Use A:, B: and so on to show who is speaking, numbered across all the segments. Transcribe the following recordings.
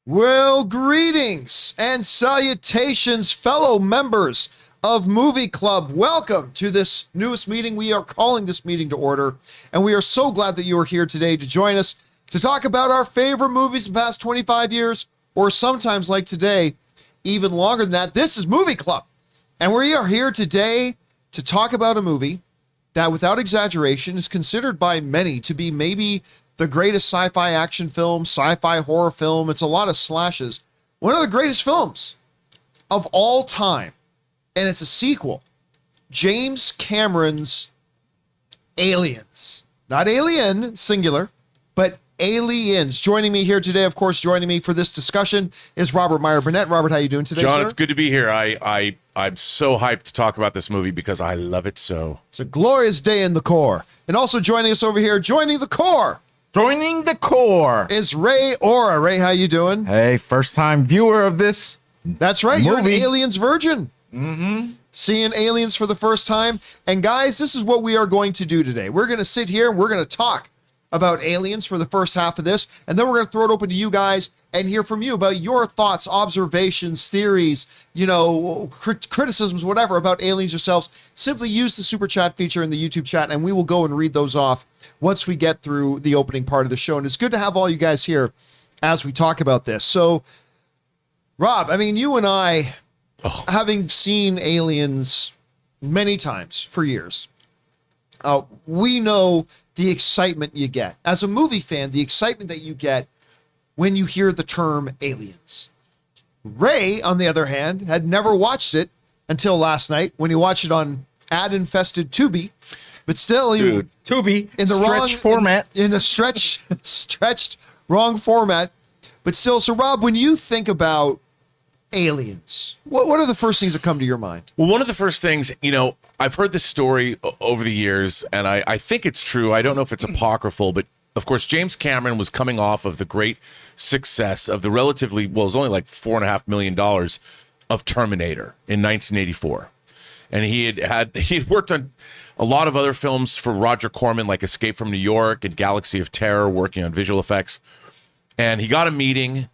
A: Well, greetings and salutations, fellow members of Movie Club. Welcome to this newest meeting. We are calling this meeting to order, and we are so glad that you are here today to join us to talk about our favorite movies in the past 25 years, or sometimes like today, even longer than that. This is Movie Club, and we are here today to talk about a movie that, without exaggeration, is considered by many to be maybe the greatest sci-fi action film, sci-fi horror film. It's a lot of slashes. One of the greatest films of all time. And it's a sequel. James Cameron's Aliens. Not Alien, singular, but Aliens. Joining me here today, of course, joining me for this discussion is Robert Meyer Burnett. Robert, how you doing today,
B: John,
A: sir?
B: it's good to be here. I'm so hyped to talk about this movie because I love it so.
A: It's a glorious day in the core. And also joining us over here, joining the core, is Ray Ora. Ray, how you doing?
C: Hey, first time viewer of this.
A: That's right. You're an
C: movie.
A: Aliens virgin. Seeing Aliens for the first time. And guys, this is what we are going to do today. We're going to sit here and we're going to talk about Aliens for the first half of this. And then we're going to throw it open to you guys and hear from you about your thoughts, observations, theories, criticisms, whatever about Aliens yourselves. Simply use the super chat feature in the YouTube chat and we will go and read those off once we get through the opening part of the show. And it's good to have all you guys here as we talk about this. So, Rob, I mean, you and I, having seen Aliens many times for years, we know the excitement you get. As a movie fan, the excitement that you get when you hear the term Aliens. Ray, on the other hand, had never watched it until last night when he watched it on ad-infested Tubi. But still,
C: Tubi
A: in the
C: stretch format.
A: in a stretched wrong format. But still, so Rob, when you think about Aliens, what are the first things that come to your mind?
B: Well, one of the first things, I've heard this story over the years, and I think it's true. I don't know if it's apocryphal, but of course, James Cameron was coming off of the great success of the relatively, well, it was only like $4.5 million of Terminator in 1984. And he had worked on a lot of other films for Roger Corman, like Escape from New York and Galaxy of Terror, working on visual effects. And he got a meeting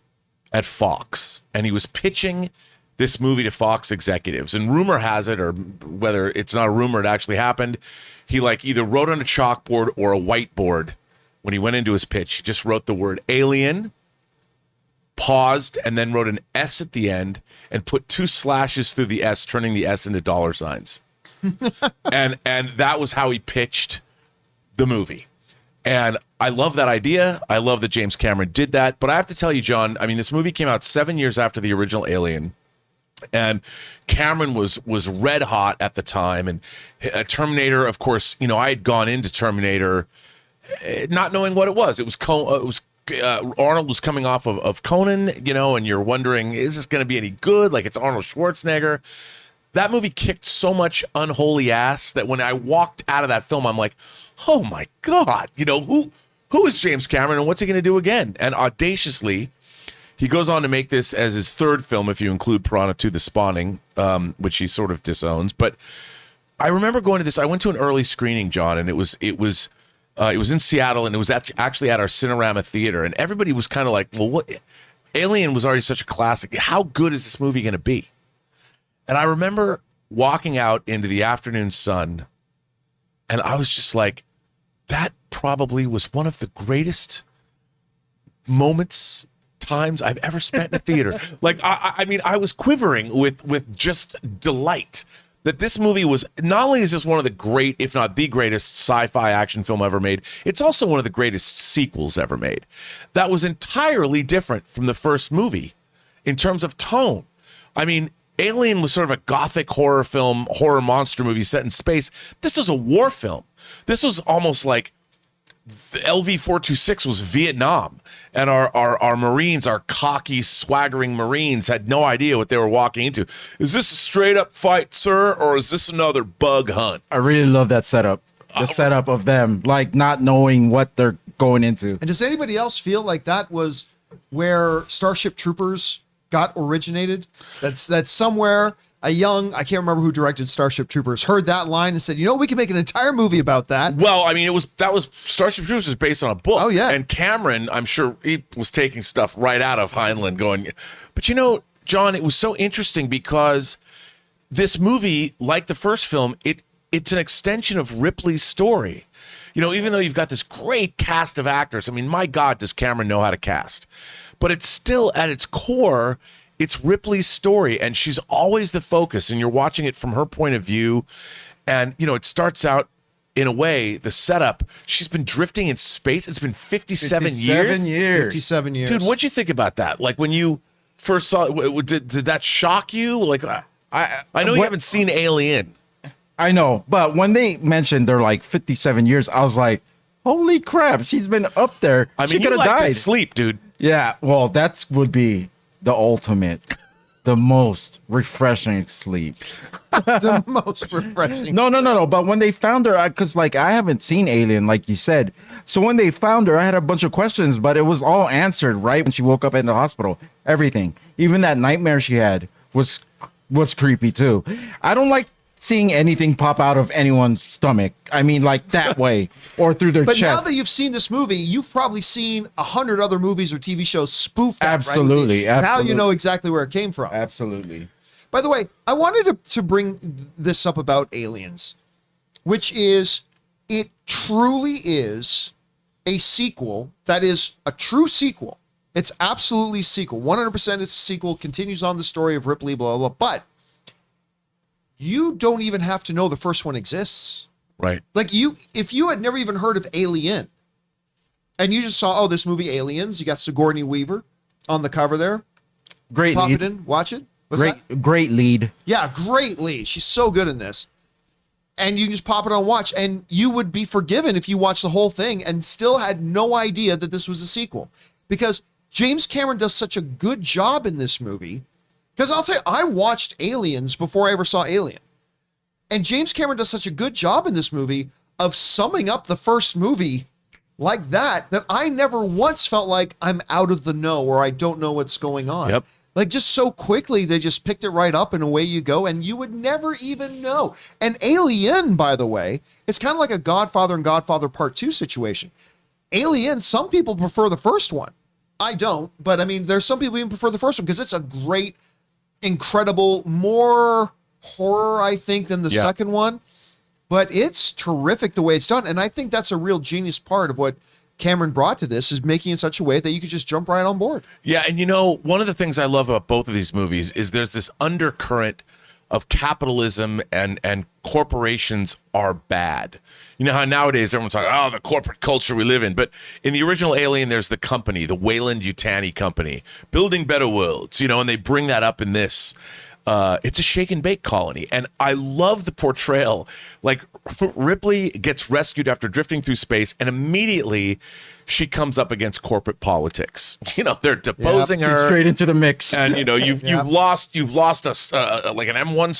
B: at Fox, and he was pitching this movie to Fox executives. And rumor has it, or whether it's not a rumor, it actually happened, he either wrote on a chalkboard or a whiteboard when he went into his pitch. He just wrote the word alien, paused, and then wrote an S at the end and put 2 slashes through the S, turning the S into dollar signs. and that was how he pitched the movie. And I love that idea. I love that James Cameron did that. But I have to tell you, John, I mean, this movie came out 7 years after the original Alien. And Cameron was red hot at the time. And Terminator, of course, I had gone into Terminator not knowing what it was. It was Arnold was coming off of Conan, and you're wondering, is this going to be any good? Like, it's Arnold Schwarzenegger. That movie kicked so much unholy ass that when I walked out of that film, I'm like, oh my God, who is James Cameron and what's he going to do again? And audaciously, he goes on to make this as his third film, if you include Piranha 2: The Spawning, which he sort of disowns. But I remember going to this. I went to an early screening, John, and it was in Seattle, and it was actually at our Cinerama theater, and everybody was kind of like, well, what? Alien was already such a classic. How good is this movie going to be? And I remember walking out into the afternoon sun, and I was just like, that probably was one of the greatest times I've ever spent in a theater. I mean, I was quivering with just delight that this movie was, not only is this one of the great, if not the greatest sci-fi action film ever made, it's also one of the greatest sequels ever made. That was entirely different from the first movie in terms of tone. I mean, Alien was sort of a gothic horror film, horror monster movie set in space. This was a war film. This was almost like the LV-426 was Vietnam, and our Marines, our cocky, swaggering Marines, had no idea what they were walking into. Is this a straight-up fight, sir, or is this another bug hunt?
C: I really love that setup. The setup of them, not knowing what they're going into.
A: And does anybody else feel like that was where Starship Troopers got originated. That's somewhere I can't remember who directed Starship Troopers, heard that line and said, we can make an entire movie about that.
B: Well, I mean, that was Starship Troopers was based on a book.
A: Oh, yeah.
B: And Cameron, I'm sure he was taking stuff right out of Heinlein going, but John, it was so interesting because this movie, like the first film, it's an extension of Ripley's story. Even though you've got this great cast of actors, I mean, my God, does Cameron know how to cast? But it's still, at its core, it's Ripley's story, and she's always the focus, and you're watching it from her point of view. And, it starts out, in a way, the setup, she's been drifting in space. It's been 57 years.
A: 57 years.
B: Dude, what'd you think about that? Like, when you first saw it, did that shock you? Like, I know you haven't seen Alien.
C: I know, but when they mentioned they're like 57 years, I was like, holy crap, she's been up there.
B: I mean,
C: she could
B: you
C: have
B: like
C: died.
B: to sleep, dude.
C: Yeah, well, that would be the ultimate, the most refreshing sleep.
A: The most refreshing.
C: No. But when they found her, because I haven't seen Alien, like you said. So when they found her, I had a bunch of questions, but it was all answered right when she woke up in the hospital. Everything, even that nightmare she had was creepy too. I don't like seeing anything pop out of anyone's stomach. I mean, like that way or through their
A: But
C: chest.
A: now that you've seen this movie, you've probably seen 100 other movies or TV shows spoof that.
C: Absolutely,
A: right? Now you
C: absolutely.
A: know exactly where it came from.
C: Absolutely.
A: By the way, I wanted to bring this up about Aliens, which is, it truly is a sequel that is a true sequel. It's absolutely a sequel. 100% it's a sequel, continues on the story of Ripley, blah, blah, blah. But you don't even have to know the first one exists.
B: Right.
A: Like if you had never even heard of Alien and you just saw, this movie Aliens, you got Sigourney Weaver on the cover there.
C: Great
A: Pop
C: lead.
A: it in, watch it. What's that?
C: Great lead.
A: Yeah, great lead. She's so good in this. And you can just pop it on watch, and you would be forgiven if you watched the whole thing and still had no idea that this was a sequel. Because James Cameron does such a good job in this movie. Because I'll tell you, I watched Aliens before I ever saw Alien. And James Cameron does such a good job in this movie of summing up the first movie like that I never once felt like I'm out of the know or I don't know what's going on.
B: Yep.
A: Like, just so quickly, they just picked it right up and away you go, and you would never even know. And Alien, by the way, it's kind of like a Godfather and Godfather Part 2 situation. Alien, some people prefer the first one. I don't, but I mean, there's some people even prefer the first one because it's a great, incredible, more horror, I think, than the second one. But it's terrific the way it's done, and I think that's a real genius part of what Cameron brought to this, is making it in such a way that you could just jump right on board.
B: Yeah, and one of the things I love about both of these movies is there's this undercurrent of capitalism and corporations are bad. You know how nowadays everyone's like, the corporate culture we live in. But in the original Alien, there's the company, the Weyland-Yutani company, building better worlds, and they bring that up in this. It's a shake and bake colony. And I love the portrayal. Like, Ripley gets rescued after drifting through space, and immediately she comes up against corporate politics. They're deposing
C: She's
B: her
C: straight into the mix.
B: And you've lost a like an M1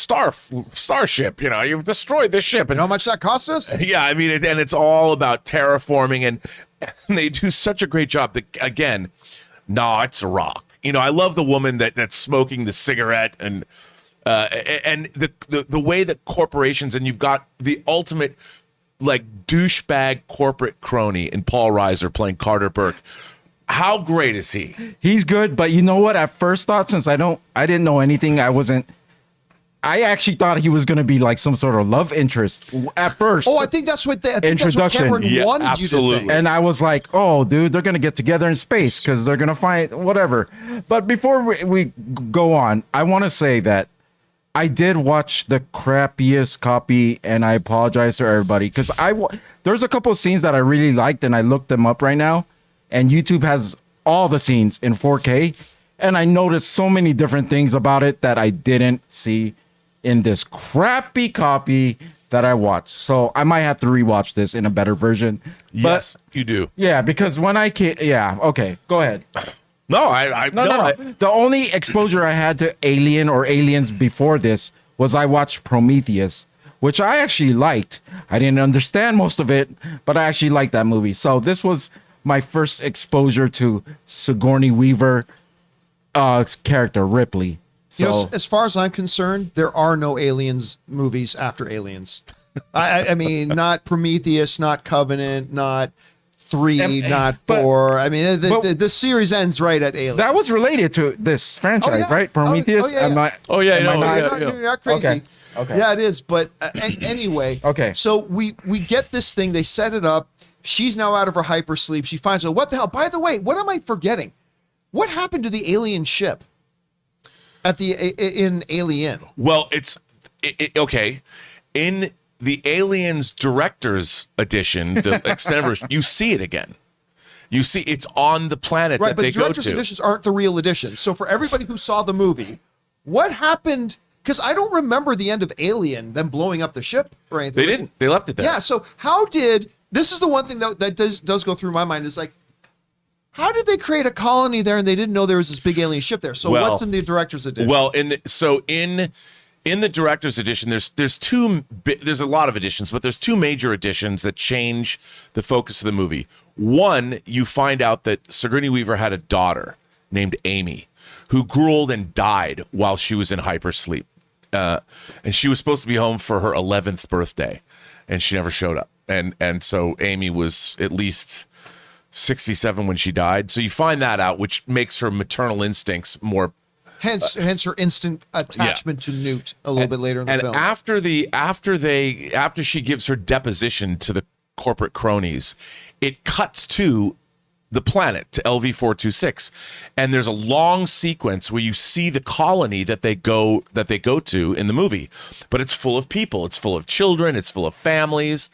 B: starship. You've destroyed this ship.
A: And how much that cost us?
B: Yeah, I mean, and it's all about terraforming, and they do such a great job. Again, it's a rock. I love the woman that's smoking the cigarette, and the way that corporations, and you've got the ultimate like douchebag corporate crony in Paul Reiser playing Carter Burke. How great is he?
C: He's good, but you know what? At first thought, since I didn't know anything, I actually thought he was going to be like some sort of love interest at first.
A: I think that's what
C: Introduction.
A: Cameron wanted
B: absolutely.
A: you to think.
C: And I was like, oh, dude, they're going to get together in space because they're going to find whatever. But before we go on, I want to say that I did watch the crappiest copy, and I apologize to everybody because there's a couple of scenes that I really liked, and I looked them up right now, and YouTube has all the scenes in 4K, and I noticed so many different things about it that I didn't see in this crappy copy that I watched. So I might have to rewatch this in a better version.
B: Yes, you do.
C: Yeah, because when I came, okay, go ahead.
B: No,
C: No. The only exposure I had to Alien or Aliens before this was I watched Prometheus, which I actually liked. I didn't understand most of it, but I actually liked that movie. So this was my first exposure to Sigourney Weaver character Ripley. So
A: You know, as far as I'm concerned, there are no Aliens movies after Aliens. I mean, not Prometheus, not Covenant, not 3, not 4. I mean, the series ends right at Aliens.
C: that was related to this franchise, right? Prometheus.
A: yeah.
C: Am I
A: You're not crazy.
C: Okay.
A: Yeah, it is. But anyway,
C: Okay.
A: So we get this thing. They set it up. She's now out of her hypersleep. She finds out, what the hell? By the way, what am I forgetting? What happened to the alien ship in Alien?
B: Well, it's okay. In the Aliens Director's Edition, the extended version, you see it again. You see it's on the planet
A: Right,
B: that
A: but
B: they
A: the
B: go
A: director's
B: to.
A: editions aren't the real editions. So for everybody who saw the movie, what happened? Because I don't remember the end of Alien, them blowing up the ship or anything.
B: They didn't. They left it there.
A: Yeah. So how did this is the one thing that does go through my mind is like, how did they create a colony there and they didn't know there was this big alien ship there? So
B: Well-
A: what's in the director's edition?
B: Well, in the director's edition, there's a lot of editions, but there's two major editions that change the focus of the movie. One, you find out that Sigourney Weaver had a daughter named Amy, who grew old and died while she was in hypersleep, and she was supposed to be home for her 11th birthday, and she never showed up, and so Amy was at least 67 when she died. So you find that out, which makes her maternal instincts more.
A: hence her instant attachment to Newt a little bit later in the
B: And
A: film.
B: after she gives her deposition to the corporate cronies, it cuts to the planet, to LV-426, and there's a long sequence where you see the colony that they go to in the movie, but it's full of people, it's full of children, it's full of families,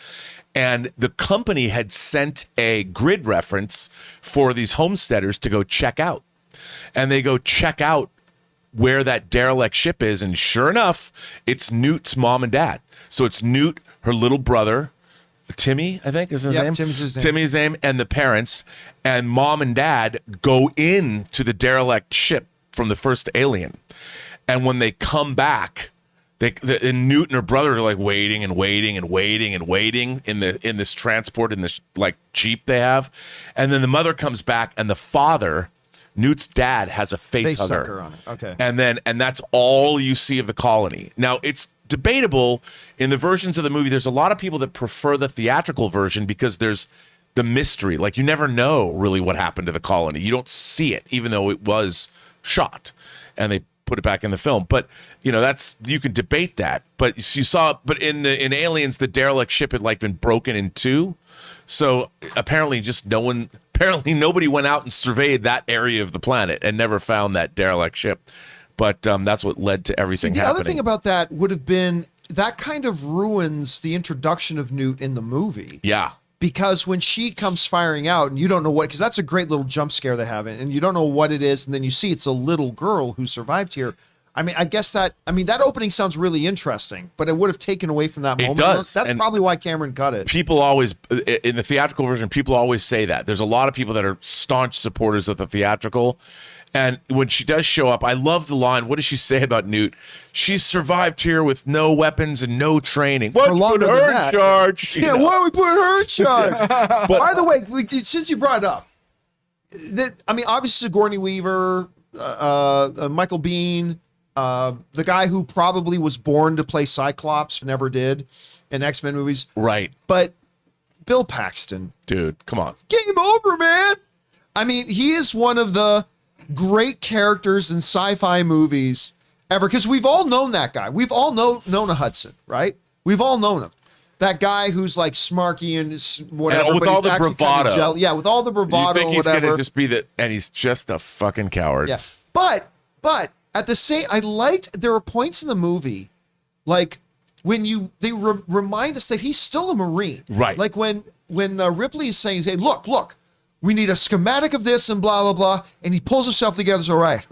B: and the company had sent a grid reference for these homesteaders to go check out, and they go check out where that derelict ship is, and sure enough, it's Newt's mom and dad. So it's Newt, her little brother, Timmy, I think is his name.
A: Timmy's his name.
B: Timmy's name, and the parents, and mom and dad go into the derelict ship from the first Alien. And when they come back, and Newt and her brother are like waiting in this transport, in this like Jeep they have. And then the mother comes back, and the father, Newt's dad, has a face hugger
A: sucker on it. Okay.
B: and that's all you see of the colony. Now, it's debatable in the versions of the movie. There's a lot of people that prefer the theatrical version because there's the mystery. Like, you never know really what happened to the colony. You don't see it, even though it was shot and they put it back in the film. But you can debate that. But in Aliens, the derelict ship had like been broken in two. So apparently nobody went out and surveyed that area of the planet and never found that derelict ship. But that's what led to everything
A: the
B: happening.
A: other thing about that would have been that kind of ruins the introduction of Newt in the movie.
B: Yeah.
A: Because when she comes firing out and you don't know what, because that's a great little jump scare they have, and you don't know what it is, and then you see it's a little girl who survived here. I mean, that opening sounds really interesting, but it would have taken away from that moment.
B: Does.
A: That's
B: And
A: probably why Cameron cut it.
B: People always, in the theatrical version, people always say that. There's a lot of people that are staunch supporters of the theatrical. And when she does show up, I love the line. What does she say about Newt? She's survived here with no weapons and no training. What's put
A: longer
B: her
A: than
B: in
A: that.
B: charge?
A: Yeah, why are we putting her in charge? By the way, since you brought it up, obviously Sigourney Weaver, Michael Biehn, the guy who probably was born to play Cyclops, never did in X-Men movies.
B: Right.
A: But Bill Paxton.
B: Dude, come on.
A: Game over, man. I mean, he is one of the great characters in sci-fi movies ever, because we've all known that guy. We've all known a Hudson, right? We've all known him. That guy who's like smarky and whatever,
B: And with
A: but
B: all
A: he's
B: the
A: actually
B: bravado.
A: kind of with all the bravado
B: You think
A: and
B: he's
A: whatever.
B: gonna just be that, and he's just a fucking coward.
A: Yeah, but at the same, I liked there were points in the movie, like when they remind us that he's still a Marine,
B: Right?
A: Like when Ripley is saying, "Hey, look, we need a schematic of this and blah blah blah," and he pulls himself together. So, all right,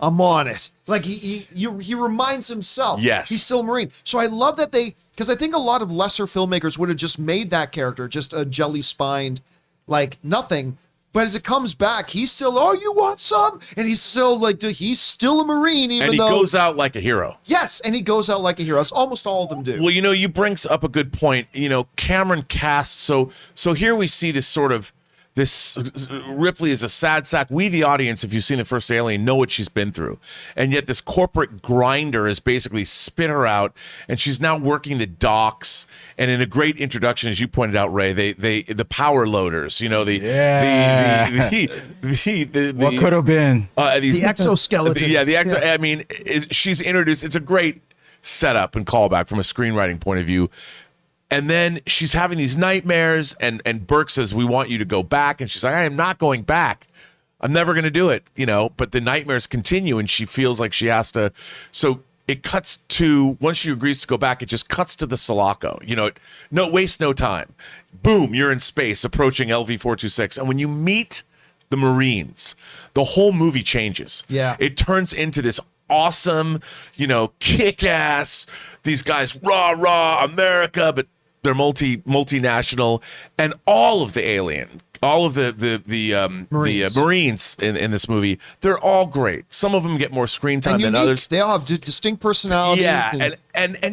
A: I'm on it. Like he reminds himself,
B: yes,
A: he's still a Marine. So I love that because I think a lot of lesser filmmakers would have just made that character just a jelly spined, like nothing. But as it comes back, he's still, oh, you want some? And he's still like, dude, he's still a Marine, even though.
B: And he goes out like a hero.
A: Yes, and he goes out like a hero. As almost all of them do.
B: Well, you brings up a good point. Cameron cast, so here we see this sort of this Ripley is a sad sack. We, the audience, if you've seen the first Alien, know what she's been through. And yet this corporate grinder has basically spit her out, and she's now working the docks. And in a great introduction, as you pointed out, Ray, the power loaders, the
C: what could have been
A: the exoskeleton.
B: I mean, she's introduced. It's a great setup and callback from a screenwriting point of view. And then she's having these nightmares, and Burke says, "We want you to go back." And she's like, "I am not going back. I'm never going to do it." But the nightmares continue, and she feels like she has to. So it cuts to, once she agrees to go back, it just cuts to the Sulaco. No waste, no time. Boom, you're in space, approaching LV-426. And when you meet the Marines, the whole movie changes.
A: Yeah.
B: It turns into this awesome, kick-ass, these guys, rah, America, but they're multinational, and all of the Marines in this movie, they're all great. Some of them get more screen time than others.
A: They all have distinct personalities.
B: Yeah, and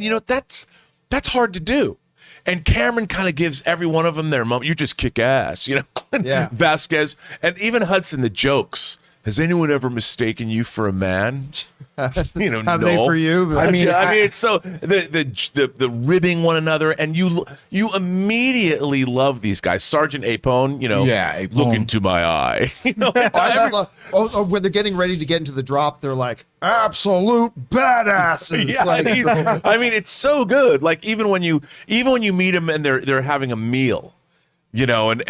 B: that's hard to do. And Cameron kind of gives every one of them their moment. You just kick ass,
A: Yeah.
B: Vasquez, and even Hudson, the jokes. Has anyone ever mistaken you for a man?
A: Have
B: no.
A: they for you?
B: I mean, it's so the ribbing one another, and you immediately love these guys. Sergeant Apone,
C: Apone.
B: Look into my eye.
A: When they're getting ready to get into the drop, they're like absolute badasses.
B: Yeah, I mean, it's so good. Like even when you meet them and they're having a meal. And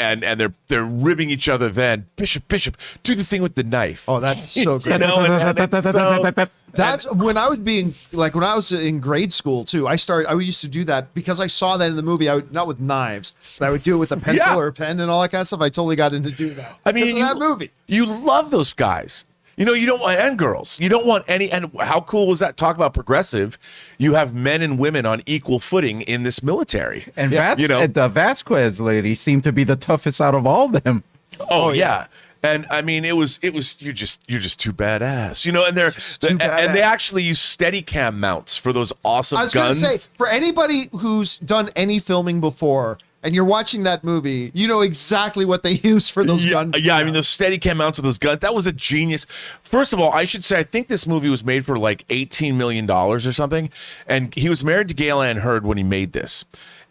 B: they're ribbing each other. Then Bishop, do the thing with the knife.
A: Oh, that's so good.
B: And it's so,
A: That's when I was in grade school too. I used to do that because I saw that in the movie. I would, not with knives, but I would do it with a pencil or a pen and all that kind of stuff. I totally got into doing that.
B: I mean,
A: that movie.
B: You love those guys. You don't want, and girls. You don't want any. And how cool was that? Talk about progressive. You have men and women on equal footing in this military.
C: And the Vasquez lady seemed to be the toughest out of all of them.
B: Oh yeah. And I mean, it was you're just too badass, and they actually use Steadicam mounts for those awesome guns.
A: I was going to say, for anybody who's done any filming before, and you're watching that movie, you know exactly what they use for those guns.
B: Yeah, I mean, those Steadicam mounts of those guns, that was a genius. First of all, I should say, I think this movie was made for like $18 million or something, and he was married to Gail Ann Hurd when he made this.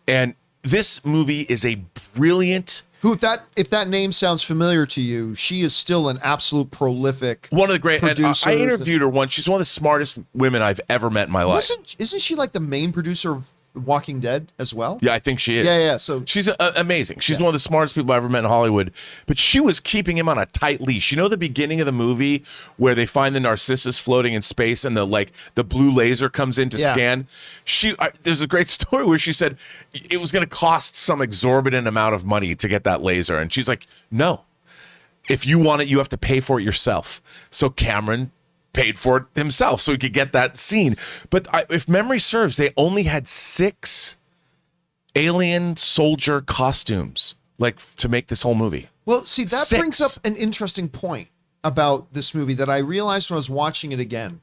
B: And this movie is a brilliant...
A: if that name sounds familiar to you, she is still an absolute prolific
B: one of the great
A: producer.
B: I interviewed her once. She's one of the smartest women I've ever met in my life.
A: Isn't she like the main producer of Walking Dead as well?
B: Yeah, I think she is.
A: Yeah. So
B: she's amazing. She's one of the smartest people I ever met in Hollywood. But she was keeping him on a tight leash. The beginning of the movie where they find the Narcissus floating in space and the blue laser comes in to scan. There's a great story where she said it was going to cost some exorbitant amount of money to get that laser, and she's like, "No, if you want it, you have to pay for it yourself." So Cameron paid for it himself so he could get that scene. But if memory serves, they only had 6 alien soldier costumes to make this whole movie.
A: Well, see, that
B: 6.
A: brings up an interesting point about this movie that I realized when I was watching it again.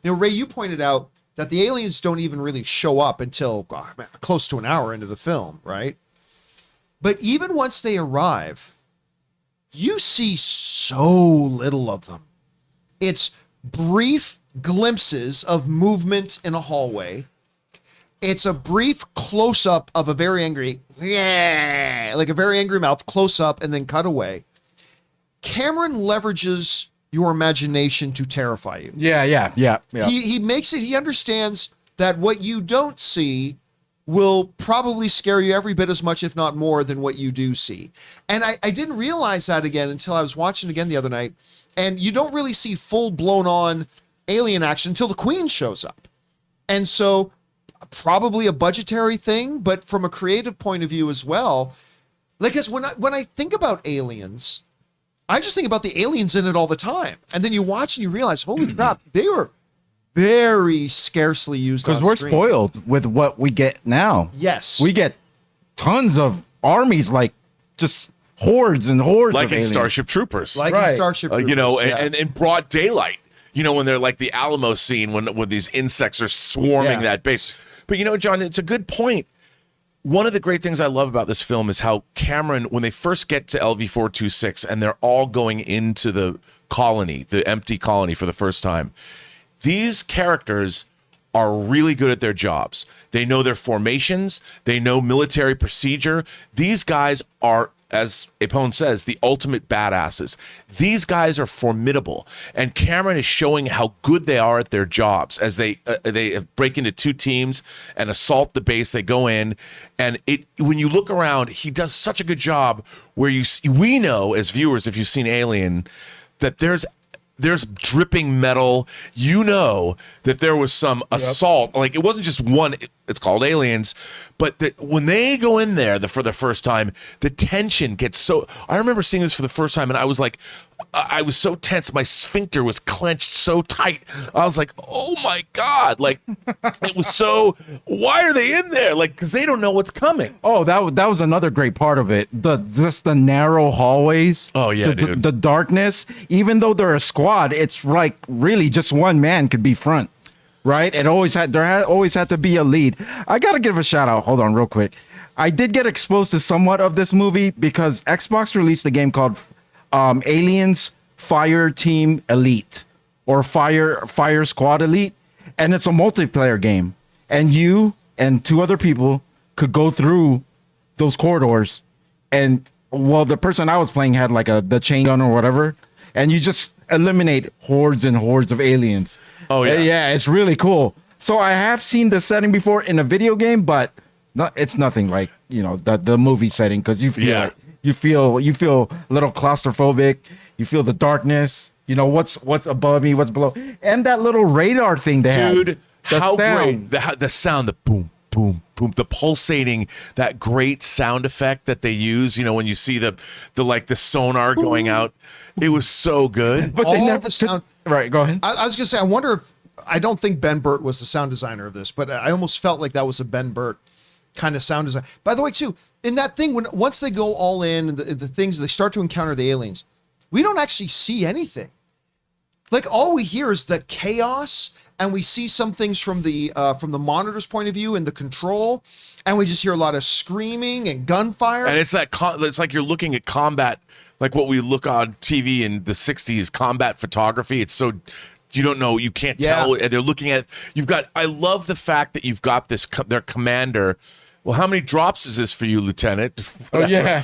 A: Ray, you pointed out that the aliens don't even really show up until close to an hour into the film, right? But even once they arrive, you see so little of them. It's brief glimpses of movement in a hallway. It's a brief close-up of a very angry, like a very angry mouth, close-up and then cut away. Cameron leverages your imagination to terrify you.
C: Yeah.
A: He makes it, he understands that what you don't see will probably scare you every bit as much, if not more, than what you do see. And I didn't realize that again until I was watching it again the other night. And you don't really see full blown on alien action until the Queen shows up. And so probably a budgetary thing, but from a creative point of view as well. Because when I think about aliens, I just think about the aliens in it all the time. And then you watch and you realize, holy crap, they were very scarcely used on
C: because
A: screen.
C: we're spoiled with what we get now.
A: Yes.
C: We get tons of armies, like just hordes and hordes
B: like
C: of
B: in
C: aliens.
B: Starship Troopers.
A: Like in Starship Troopers.
B: And in broad daylight, when they're like the Alamo scene when these insects are swarming that base. But John, it's a good point. one of the great things I love about this film is how Cameron, when they first get to LV-426 and they're all going into the colony, the empty colony for the first time, these characters are really good at their jobs. They know their formations. They know military procedure. These guys are, as Apone says, the ultimate badasses. These guys are formidable, and Cameron is showing how good they are at their jobs as they break into two teams and assault the base. They go in, and when you look around, he does such a good job where we know as viewers, if you've seen Alien, that there's dripping metal. You know that there was some assault. Like, it wasn't just one. It's called Aliens, but when they go in there for the first time, the tension gets so. I remember seeing this for the first time, and I was like, I was so tense. My sphincter was clenched so tight. I was like, oh my God. Like, it was so, why are they in there? Like, because they don't know what's coming.
C: Oh, that was another great part of it. Just the narrow hallways.
B: Oh, yeah,
C: the darkness. Even though they're a squad, it's like really just one man could be front, right? There always had to be a lead. I got to give a shout out. Hold on real quick. I did get exposed to somewhat of this movie because Xbox released a game called Aliens Fire Team Elite or Fire Squad Elite, and it's a multiplayer game, and you and two other people could go through those corridors, and the person I was playing had like the chain gun or whatever, and you just eliminate hordes and hordes of aliens.
B: Oh yeah,
C: it's really cool. So I have seen the setting before in a video game, but it's nothing like the movie setting, because you feel like you feel a little claustrophobic. You feel the darkness. You know what's above me, what's below, and that little radar thing they had.
B: Dude, how great the sound, the boom, boom, boom, the pulsating, that great sound effect that they use. When you see the sonar going out, it was so good.
C: But they never
A: sound.
C: Right, go ahead.
A: I was gonna say, I wonder if I don't think Ben Burt was the sound designer of this, but I almost felt like that was a Ben Burt kind of sound design. By the way, too, in that thing, once they go all in and the things, they start to encounter the aliens, we don't actually see anything. Like, all we hear is the chaos, and we see some things from the monitor's point of view and the control, and we just hear a lot of screaming and gunfire.
B: And it's it's like you're looking at combat, like what we look on TV in the 60s, combat photography. It's so, you don't know, you can't tell. And they're looking at, I love the fact that you've got their commander. Well, how many drops is this for you, Lieutenant?
C: Oh, yeah.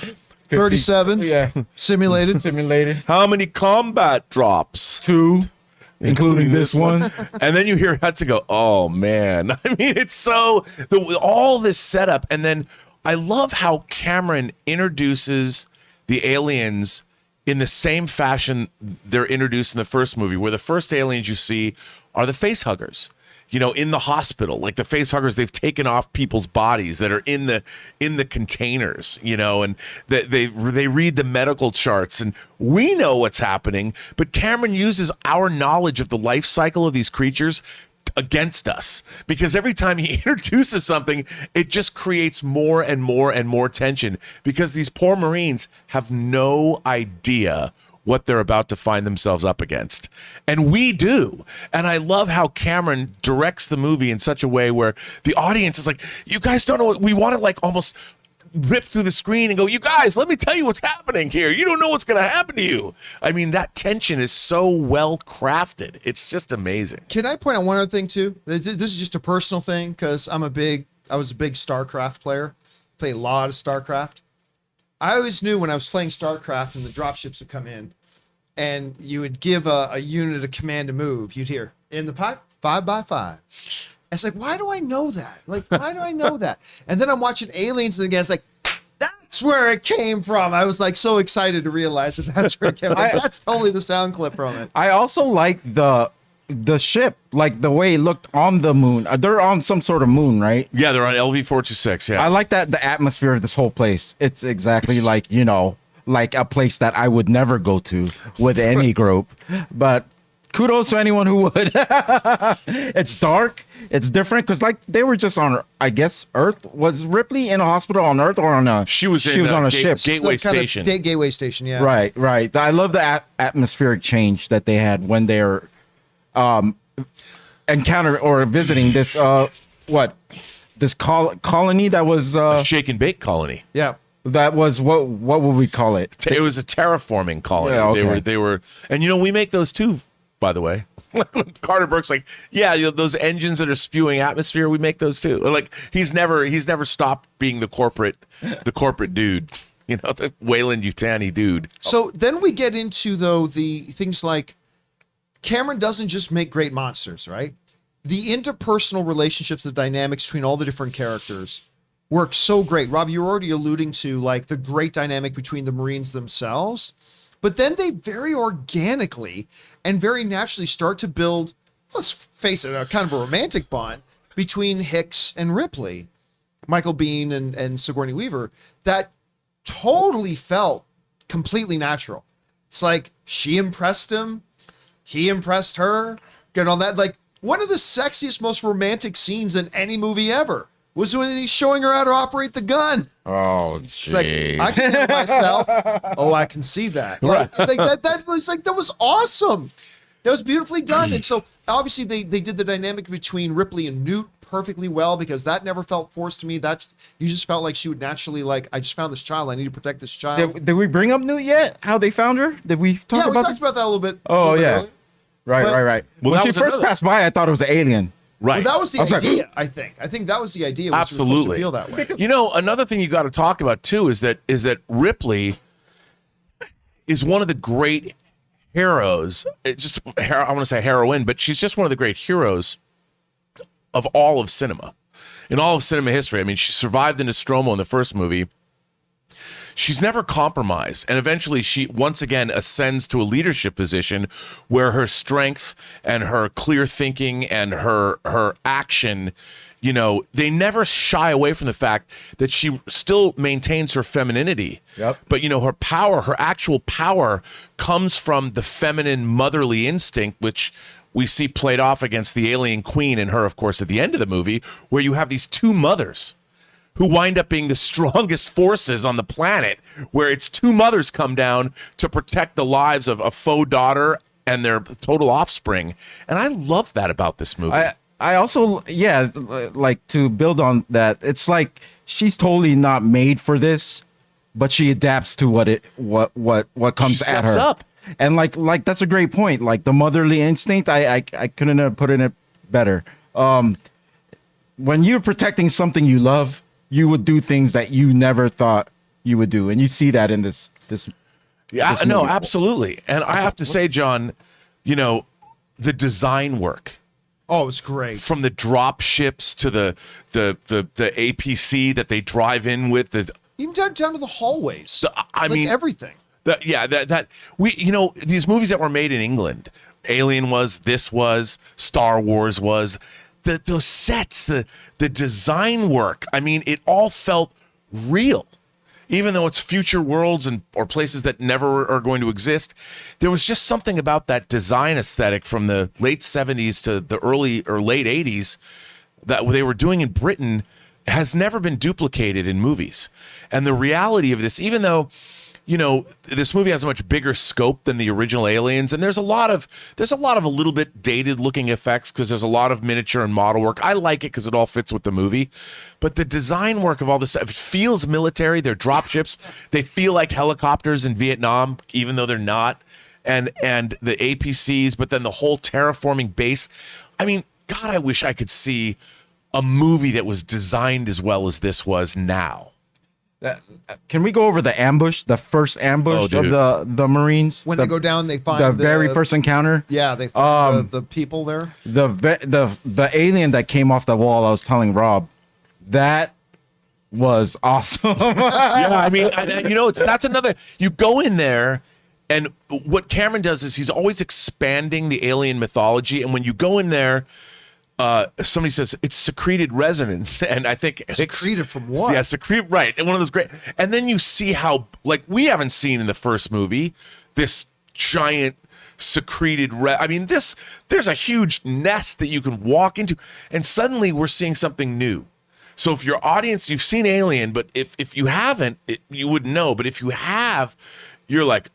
A: 37.
C: Yeah.
A: Simulated.
B: How many combat drops?
C: 2, including this one.
B: And then you hear Hudson go, oh, man. I mean, it's so, all this setup. And then I love how Cameron introduces the aliens in the same fashion they're introduced in the first movie, where the first aliens you see are the face huggers. In the hospital, like the face huggers, they've taken off people's bodies that are in the containers, and they read the medical charts, and we know what's happening. But Cameron uses our knowledge of the life cycle of these creatures against us, because every time he introduces something, it just creates more and more and more tension, because these poor Marines have no idea what they're about to find themselves up against. And we do. And I love how Cameron directs the movie in such a way where the audience is like, you guys don't know what we want to, like, almost rip through the screen and go, you guys, let me tell you what's happening here. You don't know what's going to happen to you. I mean, that tension is so well crafted. It's just amazing.
A: Can I point out one other thing too? This is just a personal thing, because I was a big StarCraft player. Played a lot of StarCraft. I always knew when I was playing StarCraft and the dropships would come in, and you would give a unit a command to move, you'd hear, in the pipe, 5x5. It's like, why do I know that? Like, why do I know that? And then I'm watching Aliens, and again, it's like, that's where it came from. I was like so excited to realize that that's where it came from. That's totally the sound clip from it.
C: I also like the ship, like the way it looked on the moon. They're on some sort of moon, right?
B: Yeah, they're on LV-426, yeah.
C: I like that, the atmosphere of this whole place. It's exactly like, like a place that I would never go to with any group. But kudos to anyone who would. It's dark. It's different, because like they were just on, I guess, Earth. Was Ripley in a hospital on Earth or on a?
B: She was on a ship. Gateway Station.
A: Gateway Station, yeah.
C: Right. I love the atmospheric change that they had when they're encounter or visiting this this colony that was
B: Shake and bake colony.
A: Yeah.
C: that was what would we call it?
B: It was a terraforming colony.
C: Yeah, okay.
B: They were, and we make those too, by the way. Carter Burke's like, yeah, those engines that are spewing atmosphere, we make those too. Like he's never stopped being the corporate dude, the Weyland-Yutani dude.
A: So then we get into, though, the things like Cameron doesn't just make great monsters, right? The interpersonal relationships, the dynamics between all the different characters work so great. Rob, you were already alluding to like the great dynamic between the Marines themselves, but then they very organically and very naturally start to build, let's face it, a kind of a romantic bond between Hicks and Ripley, Michael Biehn and Sigourney Weaver, that totally felt completely natural. It's like she impressed him, he impressed her, get on that. Like one of the sexiest, most romantic scenes in any movie ever was when he's showing her how to operate the gun.
C: Oh,
A: It's like, I can hear myself. Oh, I can see that. Like, that was awesome. That was beautifully done. And so obviously they did the dynamic between Ripley and Newt perfectly well, because that never felt forced to me. You just felt like she would naturally, like, I just found this child, I need to protect this child.
C: Did we bring up Newt yet? How they found her? Did we talk
A: Yeah, we
C: about
A: talked about that a little bit.
C: Oh, yeah.
A: Earlier.
C: Right.
B: Well,
C: When
B: that
C: she
B: was
C: first
B: another-
C: passed by, I thought it was an alien.
B: Right.
A: Well, that was the
C: I was like,
A: idea, I think. I think that was the idea. Was
B: Absolutely.
A: supposed to feel that way.
B: Another thing you got to talk about too is that Ripley is one of the great heroes. I want to say heroine, but she's just one of the great heroes of all of cinema. In all of cinema history. I mean, she survived the Nostromo in the first movie. She's never compromised. And eventually she once again ascends to a leadership position where her strength and her clear thinking and her action, they never shy away from the fact that she still maintains her femininity.
C: Yep.
B: But, her power, her actual power comes from the feminine motherly instinct, which we see played off against the alien queen and her, of course, at the end of the movie, where you have these two mothers who wind up being the strongest forces on the planet, where it's two mothers come down to protect the lives of a faux daughter and their total offspring. And I love that about this movie.
C: I also, like to build on that, it's like she's totally not made for this, but she adapts to what comes
B: She
C: at
B: steps
C: her.
B: up.
C: And like that's a great point. Like the motherly instinct, I couldn't have put in it better. When you're protecting something you love, you would do things that you never thought you would do, and you see that in this.
B: Yeah,
C: this
B: no,
C: movie.
B: absolutely. And I have to say, John, the design work,
A: Oh, it's great.
B: from the drop ships to the APC that they drive in with,
A: Even down to the hallways.
B: I mean,
A: everything.
B: these movies that were made in England, Alien was, this was, Star Wars was, those sets, the design work. I mean, it all felt real, even though it's future worlds or places that never are going to exist. There was just something about that design aesthetic from the late 70s to the early or late 80s that they were doing in Britain has never been duplicated in movies. And the reality of this, even though this movie has a much bigger scope than the original Aliens, and there's a lot of a little bit dated looking effects because there's a lot of miniature and model work. I like it because it all fits with the movie, but the design work of all this, it feels military. They're dropships. They feel like helicopters in Vietnam, even though they're not. And the APCs, but then the whole terraforming base. I mean, God, I wish I could see a movie that was designed as well as this was now.
C: Can we go over the ambush, the first ambush of the Marines?
A: When they go down, they find
C: the very first encounter.
A: Yeah, they find the people there.
C: The alien that came off the wall. I was telling Rob, that was awesome.
B: Yeah, I mean, that's another. You go in there, and what Cameron does is he's always expanding the alien mythology. And when you go in there, somebody says it's secreted resin, and I think
A: Secreted from what?
B: Yeah, secreted, right? And one of those great. And then you see how, like, we haven't seen in the first movie this giant secreted. I mean, there's a huge nest that you can walk into, and suddenly we're seeing something new. So if your audience, you've seen Alien, but if you haven't, you wouldn't know. But if you have, you're like,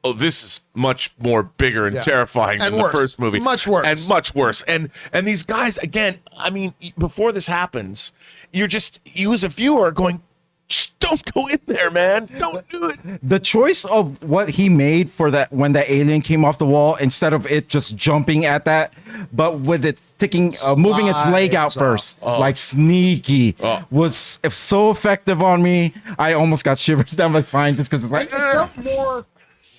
B: oh, this is much more bigger and terrifying
A: And
B: than
A: worse.
B: the first movie.
A: Much worse.
B: And much worse. And these guys, again, I mean, before this happens, you as a viewer are going, just don't go in there, man. Don't do it.
C: The choice of what he made for that when that alien came off the wall, instead of it just jumping at that, but with it sticking, moving its leg out
A: Slides
C: first, like sneaky, was so effective on me. I almost got shivers down my spine just because it's like,
A: It felt more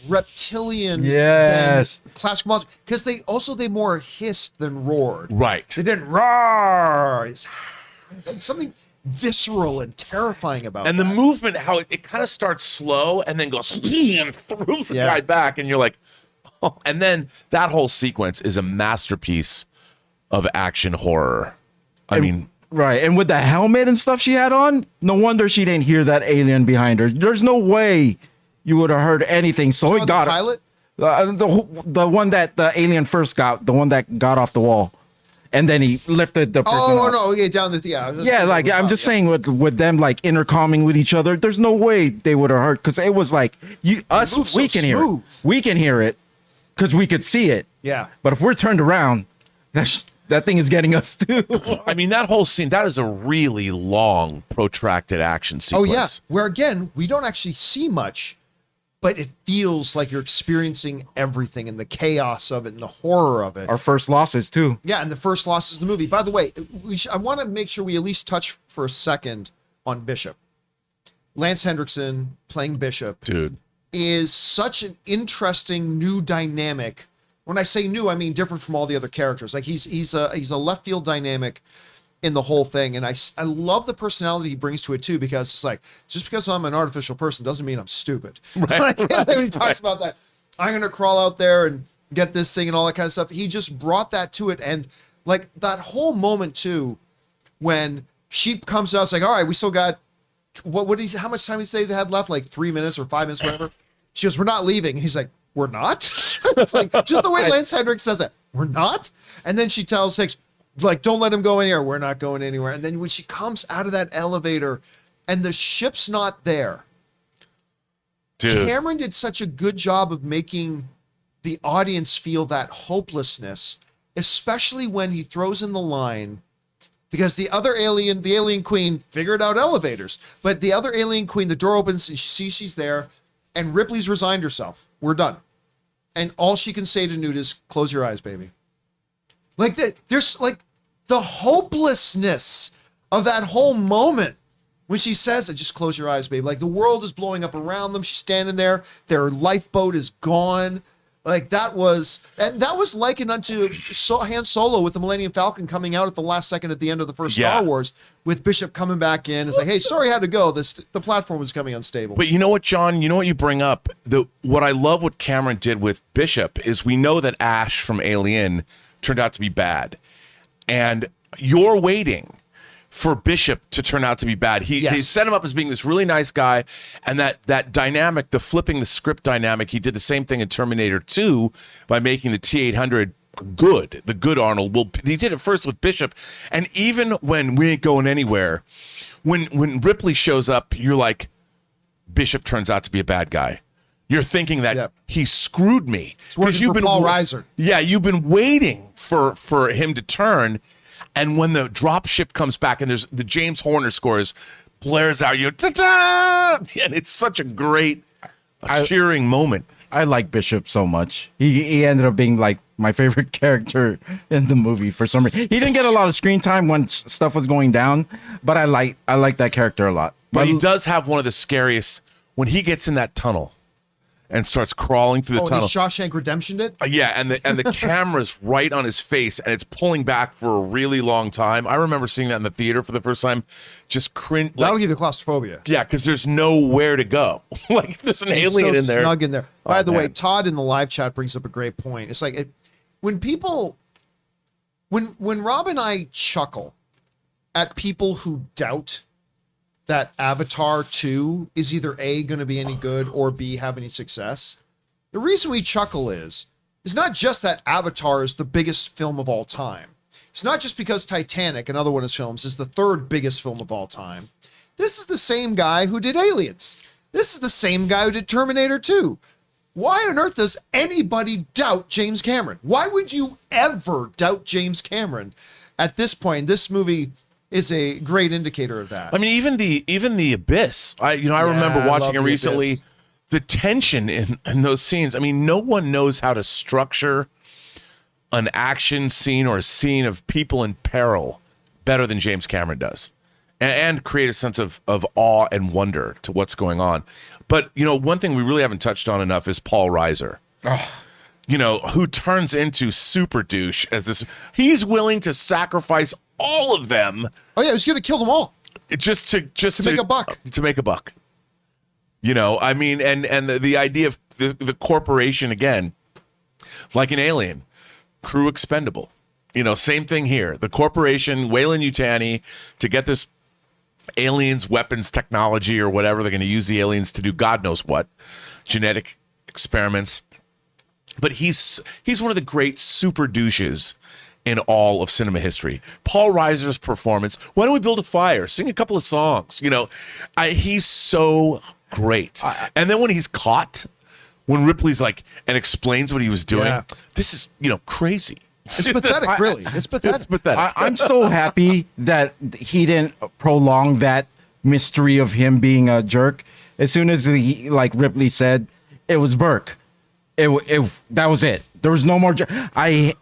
A: reptilian
C: Yes.
A: than classic monster, because they more hissed than roared.
B: Right.
A: They didn't roar. It's something visceral and terrifying about
B: And
A: that.
B: the movement, how it kind of starts slow and then goes and throws the
A: Yeah.
B: guy back, and you're like, oh. And then that whole sequence is a masterpiece of action horror. I mean,
C: right. And with the helmet and stuff she had on, no wonder she didn't hear that alien behind her. There's no way you would have heard anything. So
A: Saw
C: it
A: the
C: got
A: pilot.
C: the one that the alien first got, the one that got off the wall, and then he lifted the person.
A: Oh
C: up.
A: no, yeah, down the
C: Yeah, like I'm just saying with them like intercoming with each other, there's no way they would have heard, because it was like
A: moves so
C: we can hear it.
A: smooth.
C: We can hear it because we could see it.
A: Yeah.
C: But if we're turned around, that thing is getting us too.
B: I mean, that whole scene, that is a really long, protracted action
A: Oh
B: sequence.
A: yeah, where again we don't actually see much, but it feels like you're experiencing everything and the chaos of it and the horror of it.
C: Our first losses too.
A: Yeah, and the first loss is the movie. By the way, I want to make sure we at least touch for a second on Bishop. Lance Hendrickson playing Bishop,
B: Dude.
A: is such an interesting new dynamic. When I say new, I mean different from all the other characters. Like he's a left field dynamic in the whole thing, and I love the personality he brings to it too, because it's like, just because I'm an artificial person doesn't mean I'm stupid. Right. Like, when he talks about that, I'm gonna crawl out there and get this thing and all that kind of stuff. He just brought that to it, and like that whole moment too, when she comes out, it's like, all right, we still got how much time did he say they had left? Like 3 minutes or 5 minutes, whatever. She goes, we're not leaving. And he's like, we're not? It's like, just the way Lance Hendricks says it, we're not? And then she tells Hicks, like, don't let him go anywhere. We're not going anywhere. And then when she comes out of that elevator and the ship's not there,
B: Dude.
A: Cameron did such a good job of making the audience feel that hopelessness, especially when he throws in the line, because the alien queen figured out elevators, but the other alien queen, the door opens and she sees she's there, and Ripley's resigned herself. We're done. And all she can say to Newt is, close your eyes, baby. Like that, there's like the hopelessness of that whole moment when she says it, just close your eyes, baby. Like the world is blowing up around them. She's standing there. Their lifeboat is gone. Like that was likened unto Han Solo with the Millennium Falcon coming out at the last second at the end of the first Star Wars, with Bishop coming back in. It's like, hey, sorry, I had to go. The platform was coming unstable.
B: But you know what, John? You know what you bring up? What I love what Cameron did with Bishop is we know that Ash from Alien turned out to be bad. And you're waiting for Bishop to turn out to be bad. He set him up as being this really nice guy, and that dynamic, the flipping the script dynamic, he did the same thing in Terminator 2 by making the T-800 good, the good Arnold. Well, he did it first with Bishop, and even when we ain't going anywhere, when Ripley shows up, you're like, Bishop turns out to be a bad guy. You're thinking that he screwed me.
A: Because you've been Paul Reiser.
B: Yeah, you've been waiting for him to turn. And when the dropship comes back and there's the James Horner scores, blares out, you ta-da! And it's such a great, cheering moment.
C: I like Bishop so much. He ended up being like my favorite character in the movie for some reason. He didn't get a lot of screen time when stuff was going down, but I like that character a lot.
B: But he does have one of the scariest, when he gets in that tunnel and starts crawling through the tunnel.
A: He Shawshank Redemption did?
B: Yeah, and the camera's right on his face, and it's pulling back for a really long time. I remember seeing that in the theater for the first time. Just cringe.
A: That'll give you claustrophobia.
B: Yeah, because there's nowhere to go. Like there's an alien
A: so
B: in there.
A: Snug in there. By the way,
B: man.
A: Todd in the live chat brings up a great point. It's like when Rob and I chuckle at people who doubt that Avatar 2 is either A, going to be any good, or B, have any success. The reason we chuckle is not just that Avatar is the biggest film of all time. It's not just because Titanic, another one of his films, is the third biggest film of all time. This is the same guy who did Aliens. This is the same guy who did Terminator 2. Why on earth does anybody doubt James Cameron? Why would you ever doubt James Cameron at this point? This movie is a great indicator of that.
B: I mean, even the Abyss. I remember
A: I
B: watching
A: love
B: it
A: The
B: recently.
A: Abyss.
B: The tension in those scenes. I mean, no one knows how to structure an action scene or a scene of people in peril better than James Cameron does, and create a sense of awe and wonder to what's going on. But one thing we really haven't touched on enough is Paul Reiser. Who turns into super douche as this. He's willing to sacrifice all of them.
A: Oh yeah, he's going to kill them all
B: just to
A: make a buck.
B: To make a buck. I mean, and the idea of the corporation again, like an Alien, crew expendable. Same thing here. The corporation, Weyland-Yutani, to get this aliens, weapons, technology, or whatever they're going to use the aliens to do, God knows what, genetic experiments. But he's one of the great super douches in all of cinema history. Paul Reiser's performance. Why don't we build a fire? Sing a couple of songs. He's so great. And then when he's caught, when Ripley's and explains what he was doing, this is crazy.
A: It's pathetic, really. It's pathetic.
B: It's pathetic.
C: I'm so happy that he didn't prolong that mystery of him being a jerk. As soon as he, like Ripley said, it was Burke. That was it. There was no more. I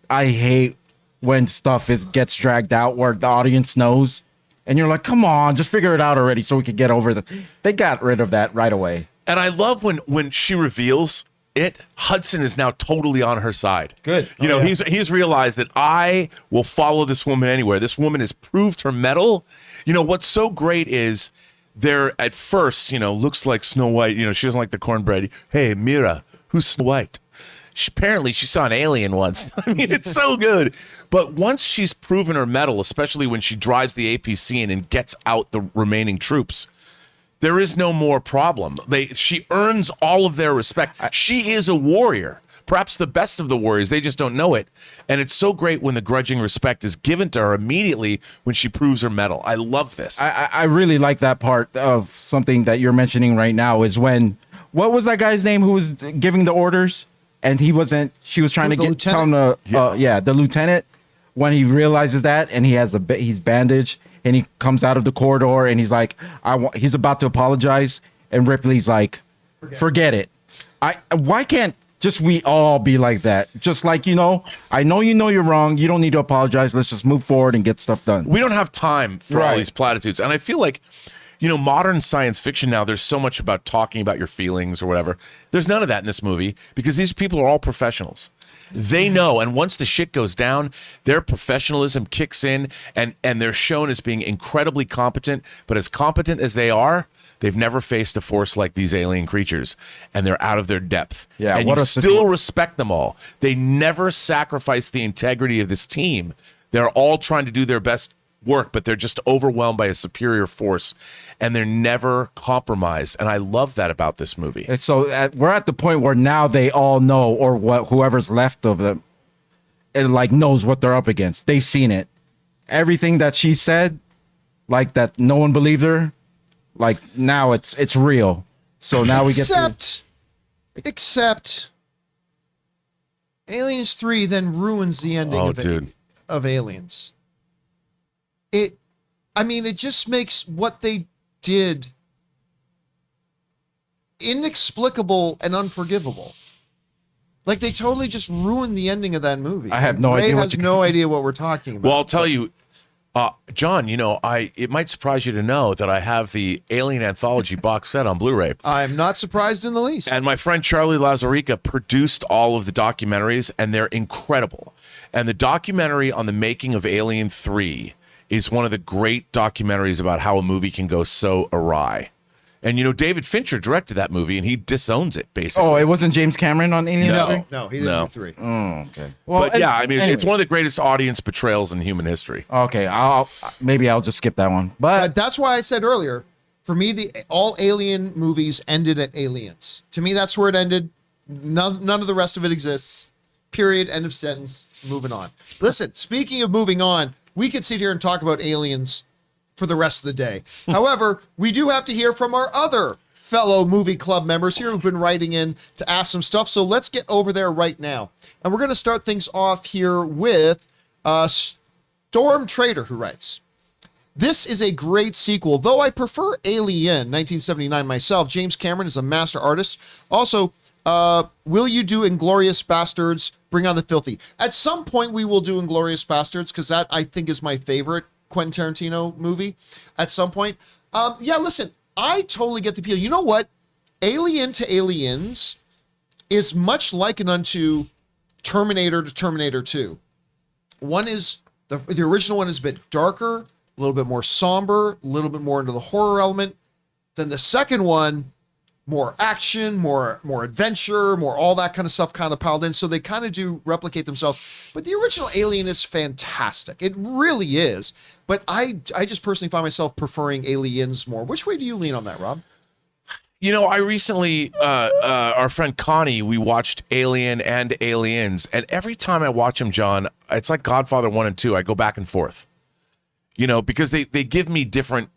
C: hate when stuff gets dragged out where the audience knows, and you're like, come on, just figure it out already so we could get over the. They got rid of that right away.
B: And I love when she reveals it, Hudson is now totally on her side.
C: Good.
B: He's realized that I will follow this woman anywhere. This woman has proved her mettle. What's so great is they're at first, looks like Snow White. She doesn't like the cornbread. Hey, Mira, who's Snow White? Apparently she saw an alien once. I mean, it's so good. But once she's proven her mettle, especially when she drives the APC in and gets out the remaining troops, there is no more problem. She earns all of their respect. She is a warrior, perhaps the best of the warriors. They just don't know it. And it's so great when the grudging respect is given to her immediately when she proves her mettle. I love this.
C: I really like that part of something that you're mentioning right now is when, what was that guy's name who was giving the orders? And he wasn't, she was trying to tell him to, the lieutenant, when he realizes that and he has he's bandaged. And he comes out of the corridor and he's like, he's about to apologize. And Ripley's like, forget it. Why can't just we all be like that? Just like, I know you're wrong. You don't need to apologize. Let's just move forward and get stuff done.
B: We don't have time for all these platitudes. And I feel like, modern science fiction now, there's so much about talking about your feelings or whatever. There's none of that in this movie because these people are all professionals. They know, and once the shit goes down, their professionalism kicks in, and they're shown as being incredibly competent. But as competent as they are, they've never faced a force like these alien creatures, and they're out of their depth.
C: Yeah,
B: and you still respect them all. They never sacrifice the integrity of this team. They're all trying to do their best work, but they're just overwhelmed by a superior force, and they're never compromised. And I love that about this movie.
C: And so we're at the point where now they all know, or whoever's left of them, and knows what they're up against. They've seen it. Everything that she said, that no one believed her. Now it's real. So now we get to.
A: Except Aliens 3 then ruins the ending of Aliens. It just makes what they did inexplicable and unforgivable. They totally just ruined the ending of that movie.
C: I have no idea.
A: Ray has no idea what we're talking about.
B: Well, I'll tell you, John, it might surprise you to know that I have the Alien Anthology Box Set on Blu-ray.
A: I'm not surprised in the least.
B: And my friend Charlie Lazarica produced all of the documentaries, and they're incredible. And the documentary on the making of Alien 3 is one of the great documentaries about how a movie can go so awry. And, David Fincher directed that movie, and he disowns it, basically.
C: Oh, it wasn't James Cameron on Alien 3?
A: No, he didn't do 3.
C: Oh, okay. Well,
B: but anyway. It's one of the greatest audience betrayals in human history.
C: Okay, maybe I'll just skip that one. But
A: that's why I said earlier, for me, all Alien movies ended at Aliens. To me, that's where it ended. None of the rest of it exists. Period. End of sentence. Moving on. Listen, speaking of moving on, we could sit here and talk about Aliens for the rest of the day. However, we do have to hear from our other fellow movie club members here who've been writing in to ask some stuff. So let's get over there right now. And we're going to start things off here with Storm Trader, who writes, "This is a great sequel, though I prefer Alien 1979 myself. James Cameron is a master artist. Also, will you do Inglourious Bastards, Bring on the Filthy?" At some point, we will do Inglourious Bastards, because that, I think, is my favorite Quentin Tarantino movie at some point. Yeah, listen, I totally get the appeal. You know what? Alien to Aliens is much likened unto Terminator to Terminator 2. One is, the original one is a bit darker, a little bit more somber, a little bit more into the horror element. Then the second one, more action, more adventure, more all that kind of stuff kind of piled in. So they kind of do replicate themselves. But the original Alien is fantastic. It really is. But I just personally find myself preferring Aliens more. Which way do you lean on that, Rob?
B: You know, I recently, our friend Connie, we watched Alien and Aliens. And every time I watch them, John, it's like Godfather 1 and 2. I go back and forth. You know, because they give me different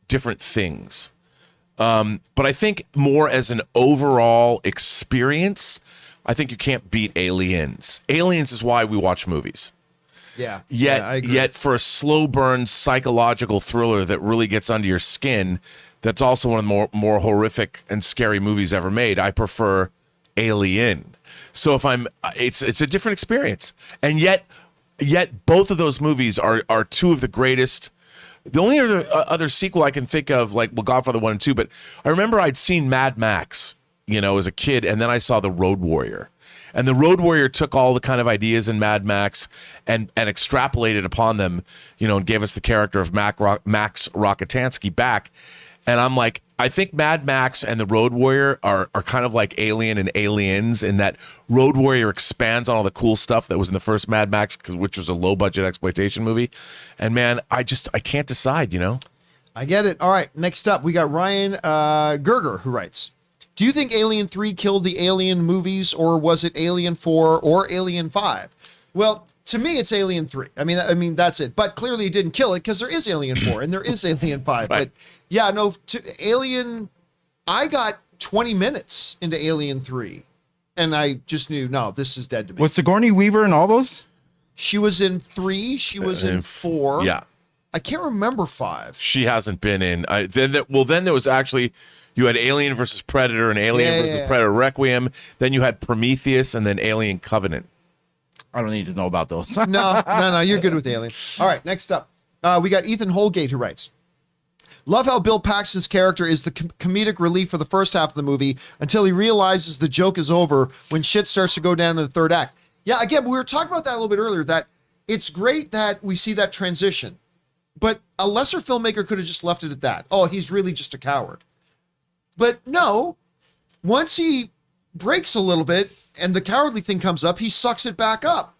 B: things. But I think more as an overall experience, I think you can't beat Aliens. Aliens is why we watch movies.
A: Yeah.
B: Yet for a slow burn psychological thriller that really gets under your skin, that's also one of the more horrific and scary movies ever made, I prefer Alien. So it's a different experience. And yet both of those movies are two of the greatest. The only other sequel I can think of, like, well, Godfather 1 and 2, but I remember I'd seen Mad Max, you know, as a kid, and then I saw The Road Warrior. And The Road Warrior took all the kind of ideas in Mad Max and extrapolated upon them, you know, and gave us the character of Max Rokitansky back. And I'm like, I think Mad Max and The Road Warrior are kind of like Alien and Aliens, in that Road Warrior expands on all the cool stuff that was in the first Mad Max, which was a low-budget exploitation movie. And, man, I can't decide, you know?
A: I get it. All right, next up, we got Ryan Gerger, who writes, "Do you think Alien 3 killed the Alien movies, or was it Alien 4 or Alien 5? Well, to me, it's Alien 3. I mean, that's it. But clearly it didn't kill it, because there is Alien 4 and there is Alien 5.
B: Right.
A: But yeah, no, Alien, I got 20 minutes into Alien 3 and I just knew, no, this is dead to me.
C: Was Sigourney Weaver in all those?
A: She was in 3. She was in 4.
B: Yeah.
A: I can't remember 5.
B: She hasn't been in. Then there was actually, you had Alien versus Predator and Alien versus Predator Requiem. Then you had Prometheus and then Alien Covenant.
C: I don't need to know about those.
A: No, you're good with Alien. All right, next up, we got Ethan Holgate, who writes, "Love how Bill Paxton's character is the comedic relief for the first half of the movie until he realizes the joke is over when shit starts to go down in the third act." Yeah, again, we were talking about that a little bit earlier, that it's great that we see that transition, but a lesser filmmaker could have just left it at that. Oh, he's really just a coward. But no, once he breaks a little bit and the cowardly thing comes up, he sucks it back up.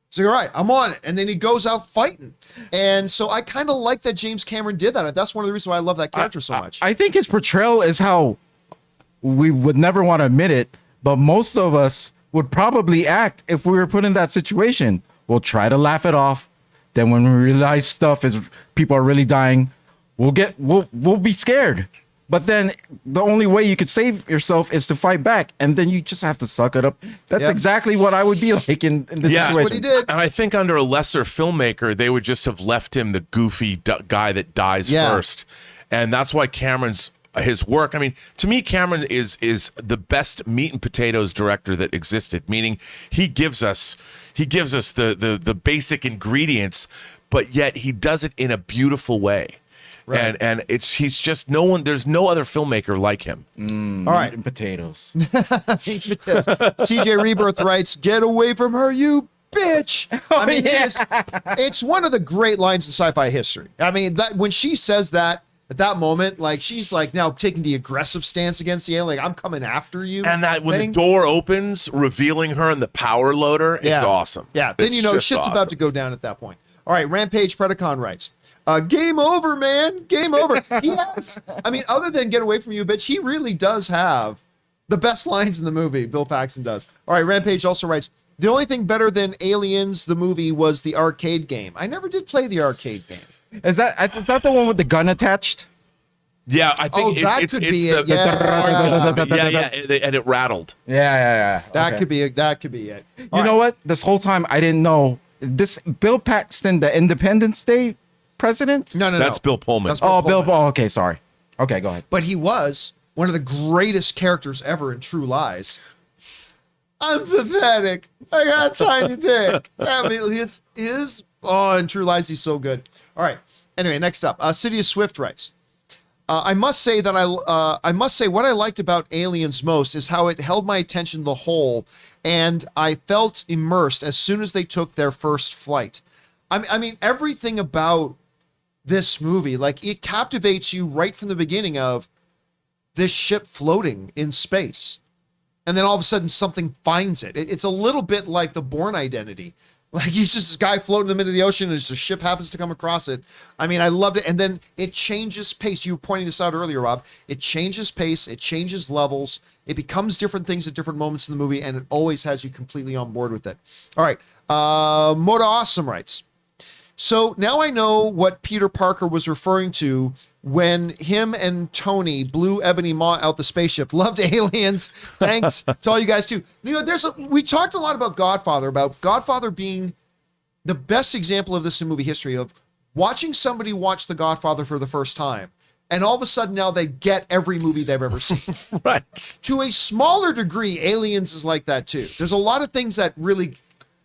A: He's like, all right, I'm on it. And then he goes out fighting. And so I kind of like that James Cameron did that. That's one of the reasons why I love that character so much.
C: I think his portrayal is how we would never want to admit it, but most of us would probably act if we were put in that situation. We'll try to laugh it off. Then when we realize people are really dying, we'll be scared. But then the only way you could save yourself is to fight back, and then you just have to suck it up. That's exactly what I would be like in this situation.
A: That's what he did.
B: And I think under a lesser filmmaker, they would just have left him the goofy guy that dies first. And that's why his work, I mean, to me, Cameron is the best meat and potatoes director that existed, meaning he gives us the basic ingredients, but yet he does it in a beautiful way. Right. And he's just there's no other filmmaker like him.
A: All right.
C: Meat and potatoes.
A: CJ Rebirth writes, "Get away from her, you bitch." I mean, it's one of the great lines in sci-fi history. I mean, that when she says that at that moment, like, she's like now taking the aggressive stance against the alien, like, I'm coming after you.
B: And that when the door opens, revealing her in the power loader, it's awesome.
A: Yeah. Then shit's
B: awesome.
A: about to go down at that point. All right, Rampage Predacon writes, "Game over, man. Game over." He has, I mean, other than "Get away from you, bitch," he really does have the best lines in the movie. Bill Paxton does. All right, Rampage also writes, "The only thing better than Aliens, the movie, was the arcade game. I never did play the arcade game."
C: Is that the one with the gun attached?
B: Yeah, I think
A: that
B: it's
A: could
B: it's
A: be
B: the,
A: it. Yeah.
B: and it rattled.
C: Yeah.
A: That
C: Okay.
A: could be it. That could be it.
C: You know what? This whole time I didn't know this Bill Paxton, the Independence Day president.
A: No.
B: That's Bill Pullman.
A: That's
C: Oh,
A: Pullman.
C: Bill. Oh, okay, sorry. Okay, go ahead.
A: But he was one of the greatest characters ever in True Lies. I'm pathetic. I got a tiny dick. I mean, his in True Lies, he's so good. All right. Anyway, next up, City of Swift writes. I must say what I liked about Aliens most is how it held my attention the whole, and I felt immersed as soon as they took their first flight. I mean, everything about this movie, like, it captivates you right from the beginning of this ship floating in space. And then all of a sudden something finds it. It's a little bit like the Bourne Identity. Like, he's just this guy floating in the middle of the ocean and just a ship happens to come across it. I mean, I loved it. And then it changes pace. You were pointing this out earlier, Rob. It changes pace. It changes levels. It becomes different things at different moments in the movie, and it always has you completely on board with it. All right. Moda Awesome writes. So now I know what Peter Parker was referring to when him and Tony blew Ebony Maw out the spaceship. Loved Aliens. Thanks to all you guys too. You know, we talked a lot about Godfather being the best example of this in movie history, of watching somebody watch The Godfather for the first time, and all of a sudden now they get every movie they've ever seen.
B: Right.
A: To a smaller degree, Aliens is like that too. There's a lot of things that really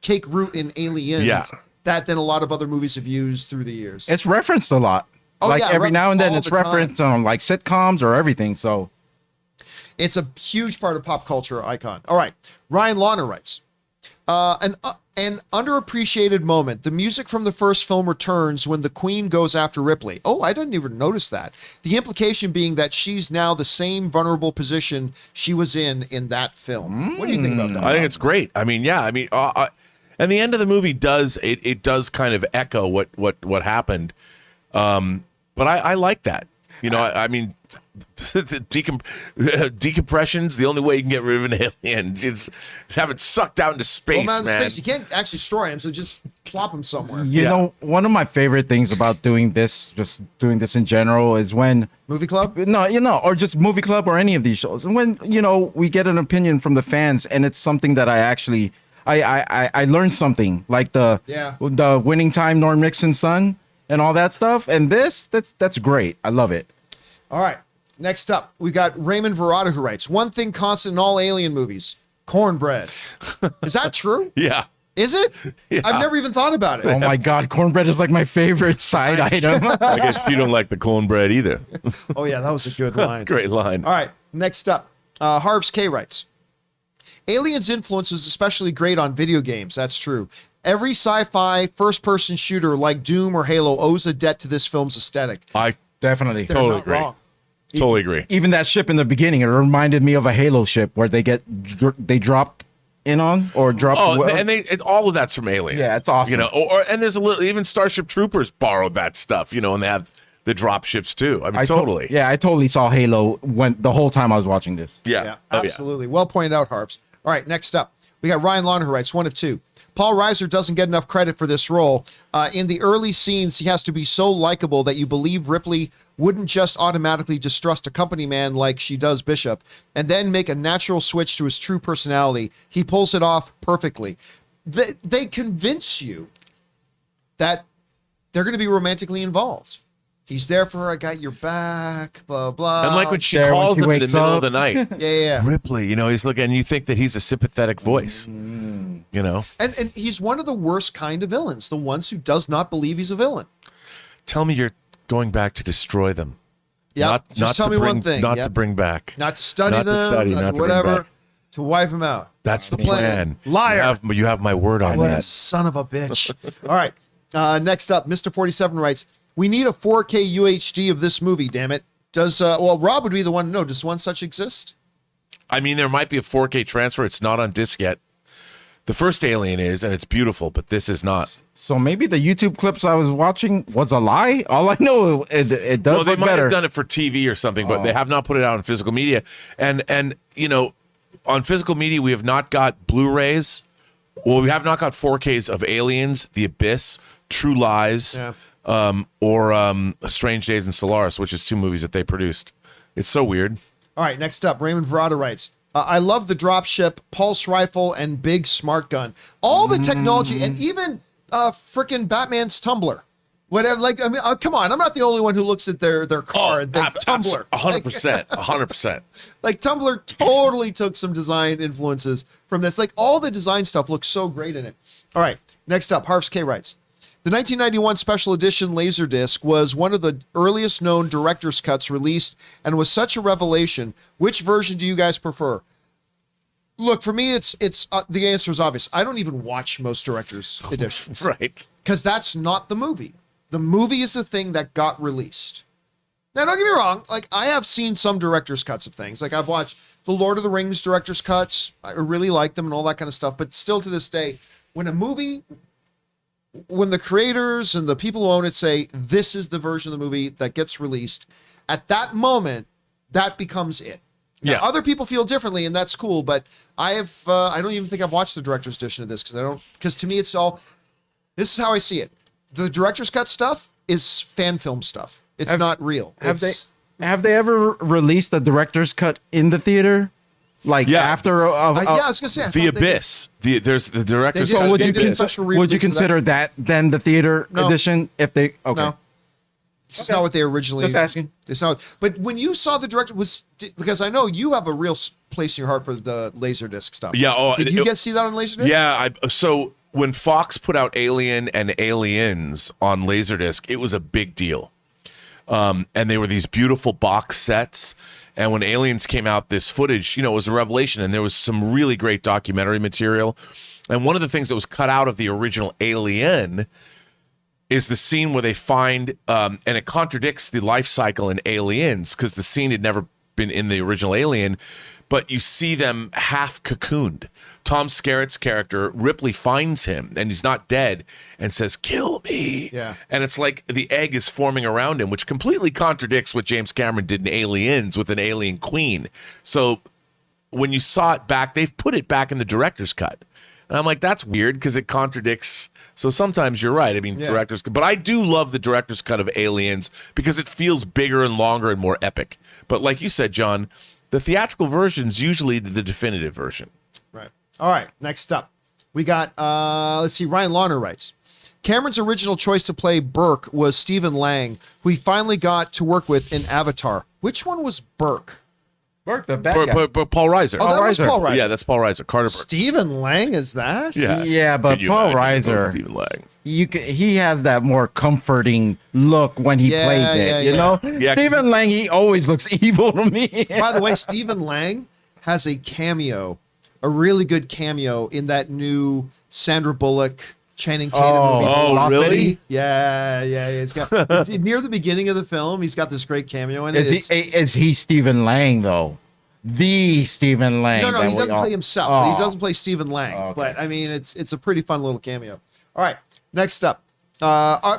A: take root in Aliens that then a lot of other movies have used through the years.
C: It's referenced a lot.
A: Oh,
C: like
A: yeah,
C: every now and then
A: referenced
C: it's
A: all the time.
C: referenced on like sitcoms or everything. So
A: It's a huge part of pop culture icon. All right. Ryan Lawner writes, an underappreciated moment. The music from the first film returns when the Queen goes after Ripley. Oh, I didn't even notice that. The implication being that she's now the same vulnerable position she was in that film. What do you think about that?
B: I think it's great. I mean, yeah. I mean, and the end of the movie does kind of echo what happened. But I like that. You know, I mean, decompression's the only way you can get rid of an alien. It's have it sucked out into space,
A: Well,
B: man.
A: space. You can't actually destroy him, so just plop him somewhere.
C: you know, one of my favorite things about doing this in general, is when
A: Movie club?
C: or just movie club or any of these shows, and when we get an opinion from the fans, and it's something that I actually I learned something, like the Winning Time Norm Nixon's son and all that stuff, and that's great. I love it.
A: All right. Next up, we got Raymond Verada, who writes, one thing constant in all alien movies, cornbread. Is that true?
B: Yeah.
A: Is it?
B: Yeah.
A: I've never even thought about it.
C: Oh my God, cornbread is like my favorite side item.
B: I guess you don't like the cornbread either.
A: Oh yeah, that was a good line.
B: Great line.
A: All right. Next up, Harv's K writes, Aliens' influence was especially great on video games. That's true. Every sci-fi first-person shooter like Doom or Halo owes a debt to this film's aesthetic.
B: I
C: Definitely.
A: They're
B: totally
A: not
B: agree.
A: wrong.
B: Totally agree.
C: Even that ship in the beginning, it reminded me of a Halo ship where they dropped in on or dropped.
B: And all of that's from Aliens.
C: Yeah, it's awesome.
B: You know, and there's a little, even Starship Troopers borrowed that stuff. You know, and they have the drop ships too. I mean, totally.
C: I totally saw Halo the whole time I was watching this.
B: Yeah.
A: Yeah,
B: Oh, yeah.
A: absolutely. Well pointed out, Harps. All right, next up, we got Ryan Launer, who writes, one of two. Paul Reiser doesn't get enough credit for this role. In the early scenes, he has to be so likable that you believe Ripley wouldn't just automatically distrust a company man like she does Bishop, and then make a natural switch to his true personality. He pulls it off perfectly. They convince you that they're going to be romantically involved. He's there for her. I got your back, blah, blah.
B: And like when she
C: There when
B: calls
C: she
B: him in the
C: wakes
B: middle
C: up.
B: of the night,
A: Yeah.
B: Ripley, you know, he's looking, and you think that he's a sympathetic voice. You know,
A: And he's one of the worst kind of villains, the ones who does not believe he's a villain.
B: tell me you're going back to destroy them.
A: Yeah, just tell
B: to
A: me
B: bring,
A: one thing.
B: Not
A: Yep.
B: to bring back.
A: Not to study
B: Not to
A: them,
B: study,
A: not
B: not
A: to
B: to bring
A: whatever,
B: back.
A: to wipe them out.
B: That's the plan.
A: Liar.
B: You have my word on
A: What a
B: that.
A: son of a bitch. All right. Next up, Mr. 47 writes, we need a 4K UHD of this movie, damn it. Does, Rob would be the one to know. Does one such exist?
B: I mean, there might be a 4K transfer. It's not on disc yet. The first Alien is, and it's beautiful, but this is not.
C: So maybe the YouTube clips I was watching was a lie. All I know, it does
B: Well, they
C: look
B: might
C: better.
B: have done it for TV or something, but they have not put it out on physical media. And you know, on physical media, we have not got Blu-rays. Well, we have not got 4Ks of Aliens, The Abyss, True Lies,
A: Yeah.
B: or Strange Days in Solaris, which is 2 movies that they produced. It's so weird.
A: All right, next up, Raymond Verada writes, I love the dropship, pulse rifle, and big smart gun. All the technology, and even frickin' Batman's tumbler. Whatever, like, I mean, come on, I'm not the only one who looks at their car and think tumbler.
B: 100%, 100%.
A: Like, Tumblr totally took some design influences from this. Like, all the design stuff looks so great in it. All right, next up, Harfs K writes, the 1991 special edition Laserdisc was one of the earliest known director's cuts released and was such a revelation. Which version do you guys prefer? Look, for me, it's the answer is obvious. I don't even watch most director's editions.
B: Right.
A: Because that's not the movie. The movie is the thing that got released. Now, don't get me wrong. Like, I have seen some director's cuts of things. Like, I've watched the Lord of the Rings director's cuts. I really like them and all that kind of stuff. But still to this day, when the creators and the people who own it say, this is the version of the movie that gets released, at that moment, that becomes it. Now, other people feel differently, and that's cool. But I don't even think I've watched the director's edition of this because to me, this is how I see it. The director's cut stuff is fan film stuff. It's not real.
C: Have they ever released a director's cut in the theater? Like after
A: I was gonna say
B: The Abyss. There's the director's
A: did.
B: cut.
C: Would you consider that then the theater edition? If they
A: No. It's not what they originally.
C: Just asking.
A: It's not. But when you saw the director because I know you have a real place in your heart for the Laserdisc stuff.
B: Yeah. Oh,
A: did you see that on Laserdisc?
B: Yeah. So when Fox put out Alien and Aliens on Laserdisc, it was a big deal. And they were these beautiful box sets. And when Aliens came out, this footage, it was a revelation. And there was some really great documentary material. And one of the things that was cut out of the original Alien is the scene where they find, and it contradicts the life cycle in Aliens because the scene had never been in the original Alien, but you see them half cocooned. Tom Skerritt's character, Ripley, finds him and he's not dead and says, kill me.
A: Yeah.
B: And it's like the egg is forming around him, which completely contradicts what James Cameron did in Aliens with an alien queen. So when you saw it back, they've put it back in the director's cut. And I'm like, that's weird because it contradicts. So sometimes you're right. I mean, director's cut. But I do love the director's cut of Aliens because it feels bigger and longer and more epic. But like you said, John, the theatrical version is usually the definitive version.
A: Right. All right. Next up, we got, let's see, Ryan Launer writes, Cameron's original choice to play Burke was Stephen Lang, who he finally got to work with in Avatar. Which one was Burke?
C: Burke, the bad guy.
B: Paul Reiser.
A: Oh, that was Paul Reiser.
B: Yeah, that's Paul Reiser. Carter Burke.
A: Stephen Lang is that?
C: Yeah, but Paul Reiser,
B: Stephen Lang.
C: he has that more comforting look when he plays it, you know?
B: Yeah,
C: Stephen Lang, he always looks evil to me.
A: By the way, Stephen Lang has a cameo, a really good cameo in that new Sandra Bullock, Channing Tatum movie.
B: Oh, really?
A: Yeah. It's near the beginning of the film. He's got this great cameo in it.
C: Is he Stephen Lang, though? The Stephen Lang.
A: No, he doesn't play himself. He doesn't play Stephen Lang.
C: Okay.
A: But, I mean, it's a pretty fun little cameo. All right, next up.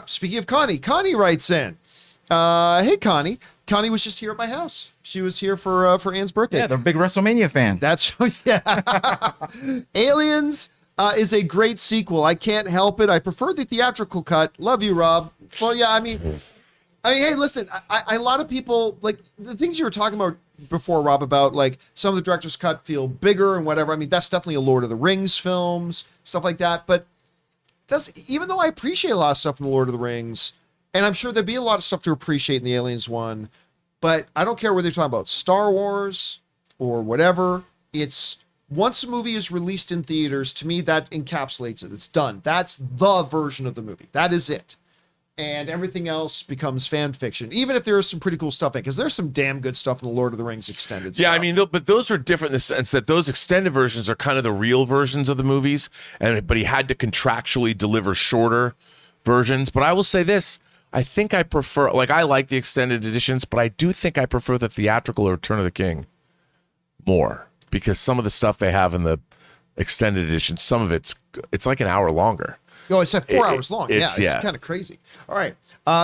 A: Speaking of Connie writes in. Hey, Connie. Connie was just here at my house. She was here for Anne's birthday.
C: Yeah, they're a big WrestleMania fan.
A: That's, Aliens is a great sequel. I can't help it. I prefer the theatrical cut. Love you, Rob. Well, yeah, I mean, hey, listen, a lot of people, like, the things you were talking about before, Rob, about, like, some of the director's cut feel bigger and whatever. I mean, that's definitely a Lord of the Rings films, stuff like that. But even though I appreciate a lot of stuff in the Lord of the Rings, and I'm sure there'd be a lot of stuff to appreciate in the Aliens one, but I don't care whether you're talking about Star Wars or whatever. It's once a movie is released in theaters, to me, that encapsulates it. It's done. That's the version of the movie. That is it. And everything else becomes fan fiction, even if there is some pretty cool stuff in it, because there's some damn good stuff in the Lord of the Rings extended stuff.
B: I mean, but those are different in the sense that those extended versions are kind of the real versions of the movies, but he had to contractually deliver shorter versions. But I will say this. I think I prefer, I like the extended editions, but I do think I prefer the theatrical Return of the King more because some of the stuff they have in the extended edition, some of it's like an hour longer.
A: Oh, it's like 4 hours long. It's kind of crazy. All right.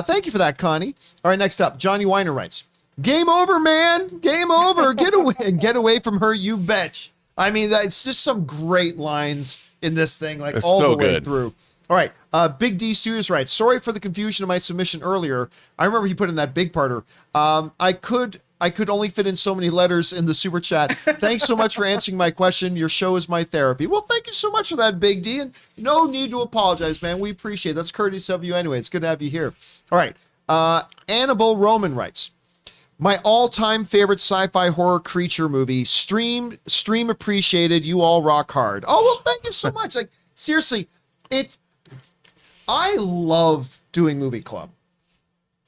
A: Thank you for that, Connie. All right, next up, Johnny Weiner writes, game over, man. Game over. Get away from her, you betch. I mean, it's just some great lines in this thing, like
B: it's
A: all
B: so
A: the way
B: good.
A: through. All right. Big D Studios writes, sorry for the confusion of my submission earlier. I remember he put in that big parter. I could only fit in so many letters in the super chat. Thanks so much for answering my question. Your show is my therapy. Well, thank you so much for that, Big D. And no need to apologize, man. We appreciate it. That's courteous of you anyway. It's good to have you here. All right. Annabelle Roman writes, my all-time favorite sci-fi horror creature movie, stream appreciated. You all rock hard. Oh, well, thank you so much. Like, seriously, I love doing movie club.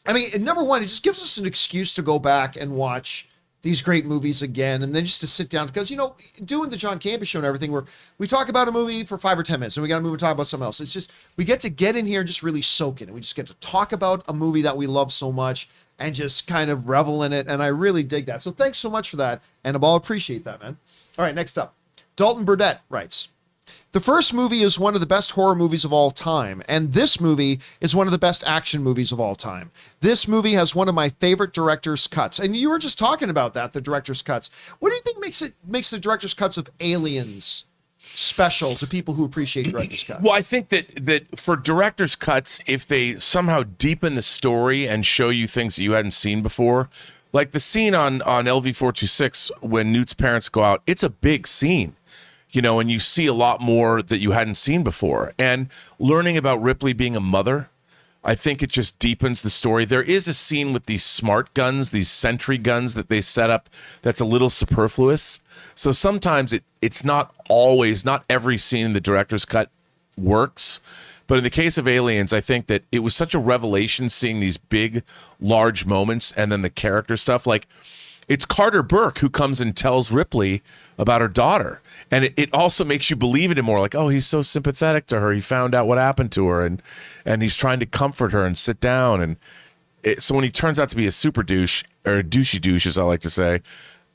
A: I mean, number one, it just gives us an excuse to go back and watch these great movies again, and then just to sit down, because, you know, doing the John Campea Show and everything, where we talk about a movie for 5 or 10 minutes, and we got to move and talk about something else. It's just, we get to get in here and just really soak in it. We just get to talk about a movie that we love so much and just kind of revel in it, and I really dig that. So thanks so much for that, and I'll appreciate that, man. All right, next up. Dalton Burdett writes, the first movie is one of the best horror movies of all time, and this movie is one of the best action movies of all time. This movie has one of my favorite director's cuts, and you were just talking about that, the director's cuts. What do you think makes the director's cuts of Aliens special to people who appreciate director's cuts?
B: Well, I think that for director's cuts, if they somehow deepen the story and show you things that you hadn't seen before, like the scene on LV-426 when Newt's parents go out, it's a big scene. You know, and you see a lot more that you hadn't seen before. And learning about Ripley being a mother, I think it just deepens the story. There is a scene with these smart guns, these sentry guns that they set up that's a little superfluous. So sometimes it's not every scene in the director's cut works. But in the case of Aliens, I think that it was such a revelation seeing these big, large moments and then the character stuff. Like, it's Carter Burke who comes and tells Ripley about her daughter. And it also makes you believe in him more, like, oh, he's so sympathetic to her. He found out what happened to her, and he's trying to comfort her and sit down. And so when he turns out to be a super douche, or a douchey douche, as I like to say,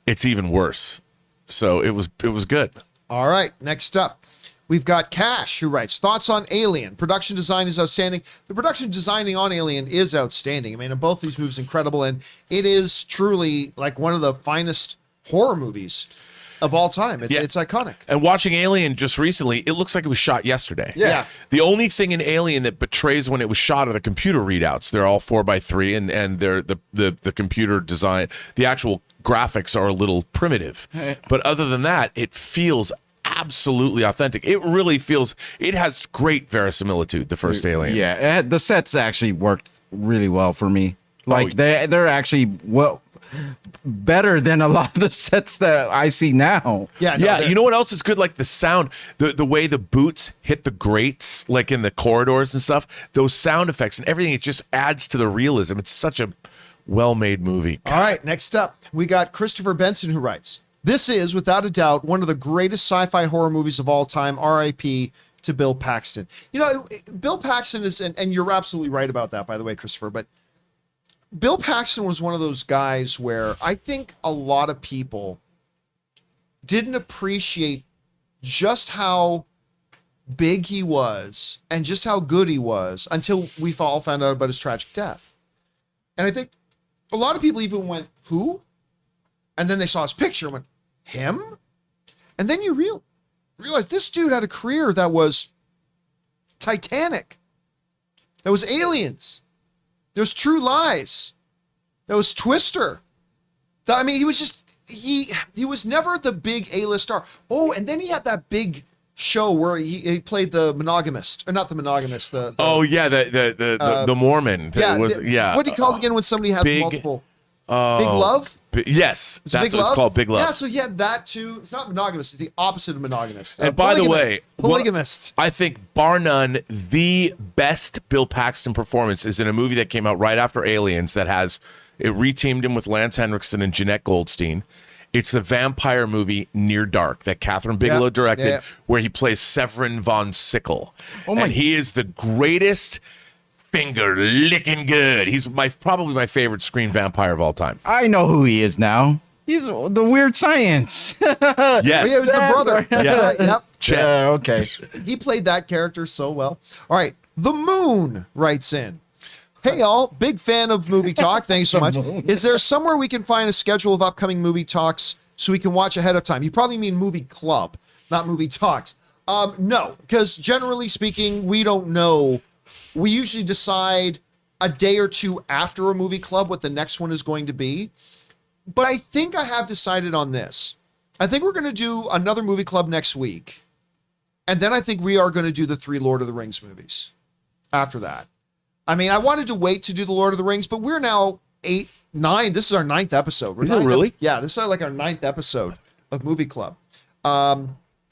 B: it's even worse. So it was good.
A: All right, next up. We've got Cash, who writes, thoughts on Alien. Production design is outstanding. The production designing on Alien is outstanding. I mean, in both these movies, incredible. And it is truly like one of the finest horror movies of all time. It's iconic.
B: And watching Alien just recently, it looks like it was shot yesterday.
A: Yeah.
B: The only thing in Alien that betrays when it was shot are the computer readouts. They're all 4:3, and they're the computer design. The actual graphics are a little primitive. But other than that, it feels absolutely authentic. It really feels, it has great verisimilitude, the first Alien.
C: Yeah, the sets actually worked really well for me. Like, they're actually better than a lot of the sets that I see now.
B: Yeah, you know what else is good? Like the sound, the way the boots hit the grates, like in the corridors and stuff, those sound effects and everything, it just adds to the realism. It's such a well-made movie.
A: All right, next up, we got Christopher Benson, who writes, this is, without a doubt, one of the greatest sci-fi horror movies of all time. R.I.P. to Bill Paxton. You know, Bill Paxton is, and you're absolutely right about that, by the way, Christopher, but Bill Paxton was one of those guys where I think a lot of people didn't appreciate just how big he was and just how good he was until we all found out about his tragic death. And I think a lot of people even went, who? And then they saw his picture and went, him? And then you realize this dude had a career that was Titanic. That was Aliens. There was True Lies. There was Twister. I mean, he was just, he was never the big A-list star. Oh, and then he had that big show where he played the monogamist, or not the monogamist. The
B: Mormon.
A: What do you call it again when somebody has multiple? Big Love?
B: Yes, that's what it's called, Big Love.
A: Yeah, so he had that too. It's not monogamous, it's the opposite of monogamous.
B: And by the way,
A: polygamist.
B: I think, bar none, the best Bill Paxton performance is in a movie that came out right after Aliens that has, it reteamed him with Lance Henriksen and Jeanette Goldstein. It's the vampire movie Near Dark that Catherine Bigelow directed, where he plays Severin von Sickle. And he is the greatest finger licking good. He's probably my favorite screen vampire of all time.
C: I know who he is now. He's the Weird Science.
B: Yes.
A: Oh, yeah, he was the brother. That's right. Yep.
C: Yeah, okay.
A: He played that character so well. All right. The Moon writes in. Hey, all. Big fan of movie talk. Thanks so much. Is there somewhere we can find a schedule of upcoming movie talks so we can watch ahead of time? You probably mean movie club, not movie talks. No, because generally speaking, we don't know. We usually decide a day or two after a movie club what the next one is going to be. But I think I have decided on this. I think we're going to do another movie club next week. And then I think we are going to do the 3 Lord of the Rings movies after that. I mean, I wanted to wait to do the Lord of the Rings, but we're now 8, 9. This is our 9th episode.
B: Is it really?
A: Yeah, this is like our 9th episode of Movie Club.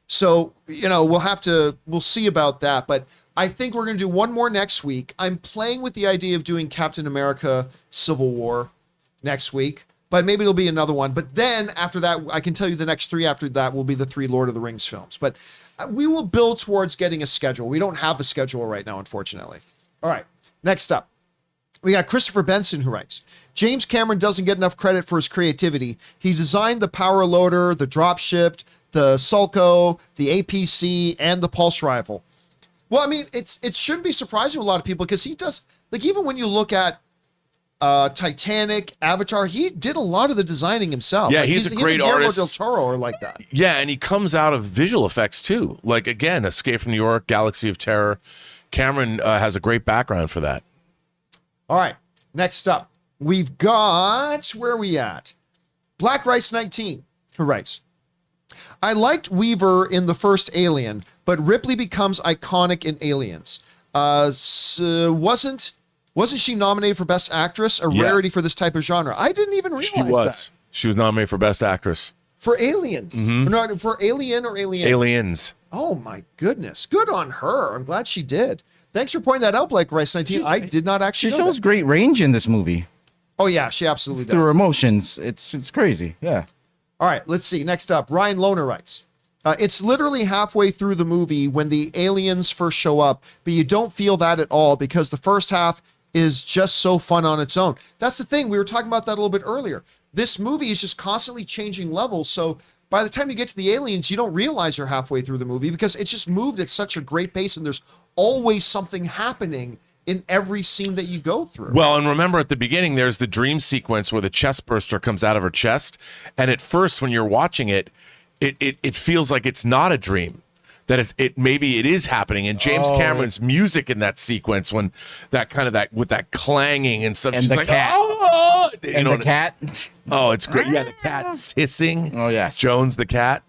A: So, we'll see about that. But I think we're going to do one more next week. I'm playing with the idea of doing Captain America Civil War next week, but maybe it'll be another one. But then after that, I can tell you the next 3 after that will be the 3 Lord of the Rings films. But we will build towards getting a schedule. We don't have a schedule right now, unfortunately. All right, next up. We got Christopher Benson who writes, James Cameron doesn't get enough credit for his creativity. He designed the power loader, the dropship, the Sulco, the APC, and the Pulse Rifle. Well, I mean, it shouldn't be surprising to a lot of people because he does, like, even when you look at Titanic, Avatar, he did a lot of the designing himself.
B: Yeah,
A: like,
B: he's a great artist.
A: Del Toro are like that.
B: Yeah, and he comes out of visual effects too. Like, again, Escape from New York, Galaxy of Terror. Cameron has a great background for that.
A: All right, next up, we've got, where are we at? Black Rice 19, who writes, I liked Weaver in the first Alien, but Ripley becomes iconic in Aliens. Wasn't she nominated for Best Actress? A rarity for this type of genre. I didn't even realize that.
B: She was nominated for Best Actress.
A: For Aliens. No, for Alien or Aliens?
B: Aliens.
A: Oh my goodness. Good on her. I'm glad she did. Thanks for pointing that out, Black Rice 19. I did not actually
C: She
A: know
C: shows
A: that.
C: great range in this movie.
A: Oh yeah, she absolutely
C: Through her
A: does.
C: emotions. It's crazy. Yeah.
A: All right, let's see. Next up, Ryan Lohner writes, it's literally halfway through the movie when the aliens first show up, but you don't feel that at all because the first half is just so fun on its own. That's the thing. We were talking about that a little bit earlier. This movie is just constantly changing levels. So by the time you get to the aliens, you don't realize you're halfway through the movie because it's just moved at such a great pace and there's always something happening in every scene that you go through.
B: Well, and remember at the beginning, there's the dream sequence where the chest burster comes out of her chest. And at first, when you're watching it, it feels like it's not a dream, that maybe it is happening. And James Cameron's music in that sequence, when that with that clanging and stuff,
C: And
B: she's
C: the
B: like,
C: cat.
B: oh,
C: And the cat.
B: Oh, it's great. Yeah, the cat's hissing.
C: Oh, yes.
B: Jones the cat.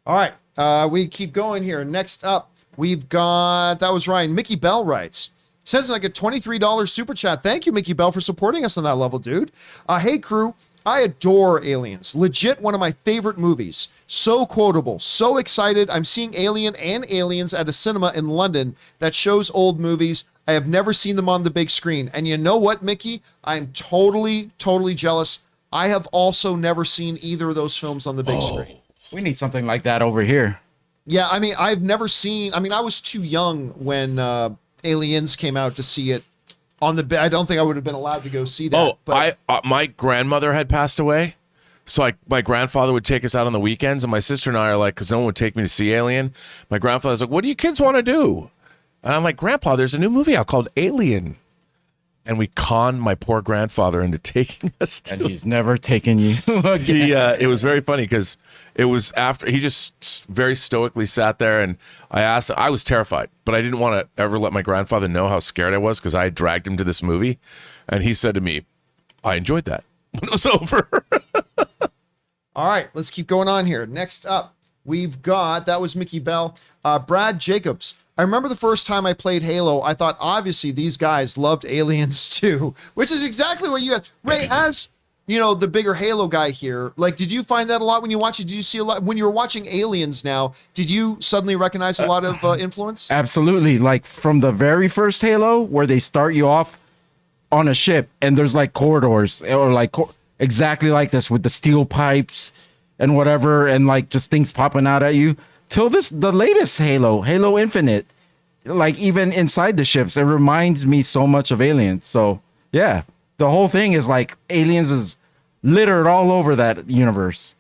A: All right, we keep going here. Next up, we've got, that was Ryan. Mickey Bell writes, says like a $23 super chat. Thank you, Mickey Bell, for supporting us on that level, dude. Hey, crew. I adore Aliens. Legit one of my favorite movies. So quotable. So excited. I'm seeing Alien and Aliens at a cinema in London that shows old movies. I have never seen them on the big screen. And you know what, Mickey? I'm totally, totally jealous. I have also never seen either of those films on the big screen.
C: We need something like that over here.
A: Yeah, I mean, I've never seen... I mean, I was too young when Aliens came out to see it on the... I don't think I would have been allowed to go see that.
B: Oh,
A: but
B: my grandmother had passed away. So my grandfather would take us out on the weekends, and my sister and I are like, because no one would take me to see Alien. My grandfather's like, what do you kids want to do? And I'm like, Grandpa, there's a new movie out called Alien. And we conned my poor grandfather into taking us to
C: And he's never taken you again.
B: it was very funny because it was after he just very stoically sat there, and I asked, I was terrified, but I didn't want to ever let my grandfather know how scared I was because I had dragged him to this movie. And he said to me, I enjoyed that when it was over.
A: all right, let's keep going on here. Next up, we've got, that was Mickey Bell, Brad Jacobs. I remember the first time I played Halo, I thought, obviously, these guys loved Aliens too, which is exactly what you had. Ray, as, you know, the bigger Halo guy here, like, did you find that a lot when you watch it? Did you see a lot, when you were watching Aliens now, did you suddenly recognize a lot of influence?
C: Absolutely. Like from the very first Halo, where they start you off on a ship and there's like corridors or like exactly like this with the steel pipes and whatever, and like just things popping out at you. Till the latest Halo Infinite, like even inside the ships, it reminds me so much of Aliens. So yeah, the whole thing is like Aliens is littered all over that universe.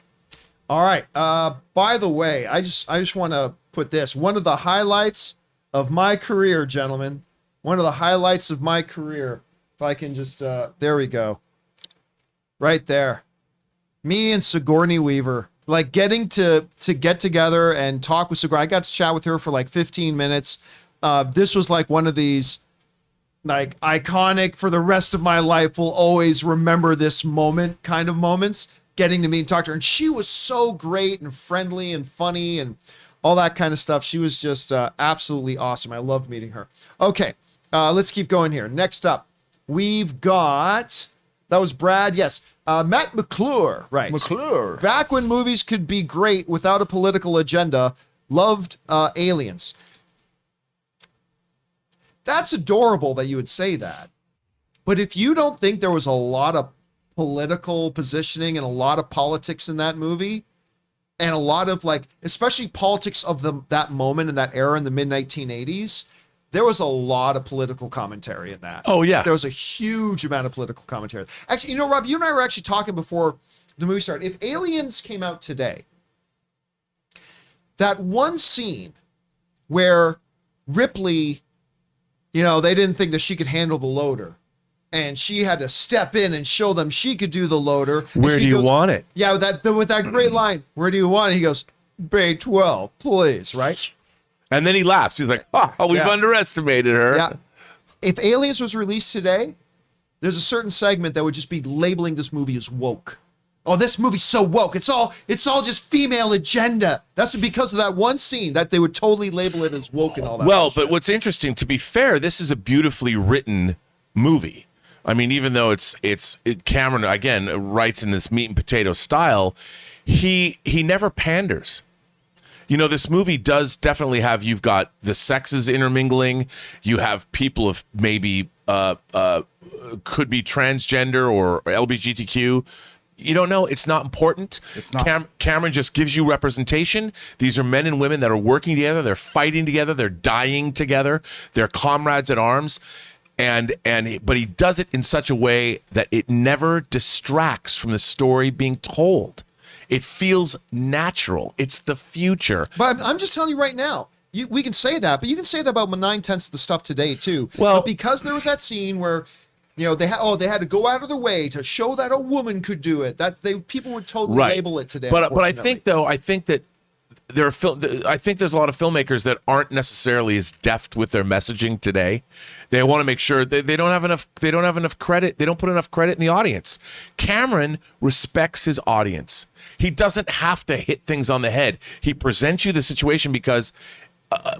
A: All right. By the way, I just want to put this. One of the highlights of my career, gentlemen. One of the highlights of my career. If I can just, there we go. Right there. Me and Sigourney Weaver like getting to get together and talk with Sigourney. I got to chat with her for like 15 minutes. This was like one of these like iconic for the rest of my life. Will always remember this moment kind of moments, getting to meet and talk to her. And she was so great and friendly and funny and all that kind of stuff. She was just absolutely awesome. I loved meeting her. Okay, let's keep going here. Next up, we've got, that was Brad. Yes. Matt McClure writes,
C: McClure.
A: back when movies could be great without a political agenda, loved Aliens. That's adorable that you would say that. But if you don't think there was a lot of political positioning and a lot of politics in that movie, and a lot of like, especially politics of that moment in that era in the mid 1980s, there was a lot of political commentary in that.
B: Oh, yeah.
A: There was a huge amount of political commentary. Actually, you know, Rob, you and I were actually talking before the movie started. If Aliens came out today, that one scene where Ripley, you know, they didn't think that she could handle the loader, and she had to step in and show them she could do the loader.
B: Where do you want it?
A: Yeah, with that great line, where do you want it? He goes, Bay 12, please, right?
B: And then he laughs. He's like, oh, we've underestimated her.
A: Yeah. If Aliens was released today, there's a certain segment that would just be labeling this movie as woke. Oh, this movie's so woke. It's all just female agenda. That's because of that one scene that they would totally label it as woke and all that.
B: Well, but what's interesting, to be fair, this is a beautifully written movie. I mean, even though Cameron again writes in this meat and potato style, he never panders. You know, this movie does definitely have, you've got the sexes intermingling. You have people of maybe could be transgender or LGBTQ. You don't know. It's not important.
C: It's not.
B: Cameron just gives you representation. These are men and women that are working together. They're fighting together. They're dying together. They're comrades at arms. But he does it in such a way that it never distracts from the story being told. It feels natural. It's the future.
A: But I'm just telling you right now, we can say that, but you can say that about 9/10 of the stuff today too.
B: Well,
A: but because there was that scene where, you know, they had to go out of their way to show that a woman could do it. That people would totally label it today.
B: But I think that I think there's a lot of filmmakers that aren't necessarily as deft with their messaging today. They want to make sure they don't have enough credit. They don't put enough credit in the audience. Cameron respects his audience. He doesn't have to hit things on the head. He presents you the situation because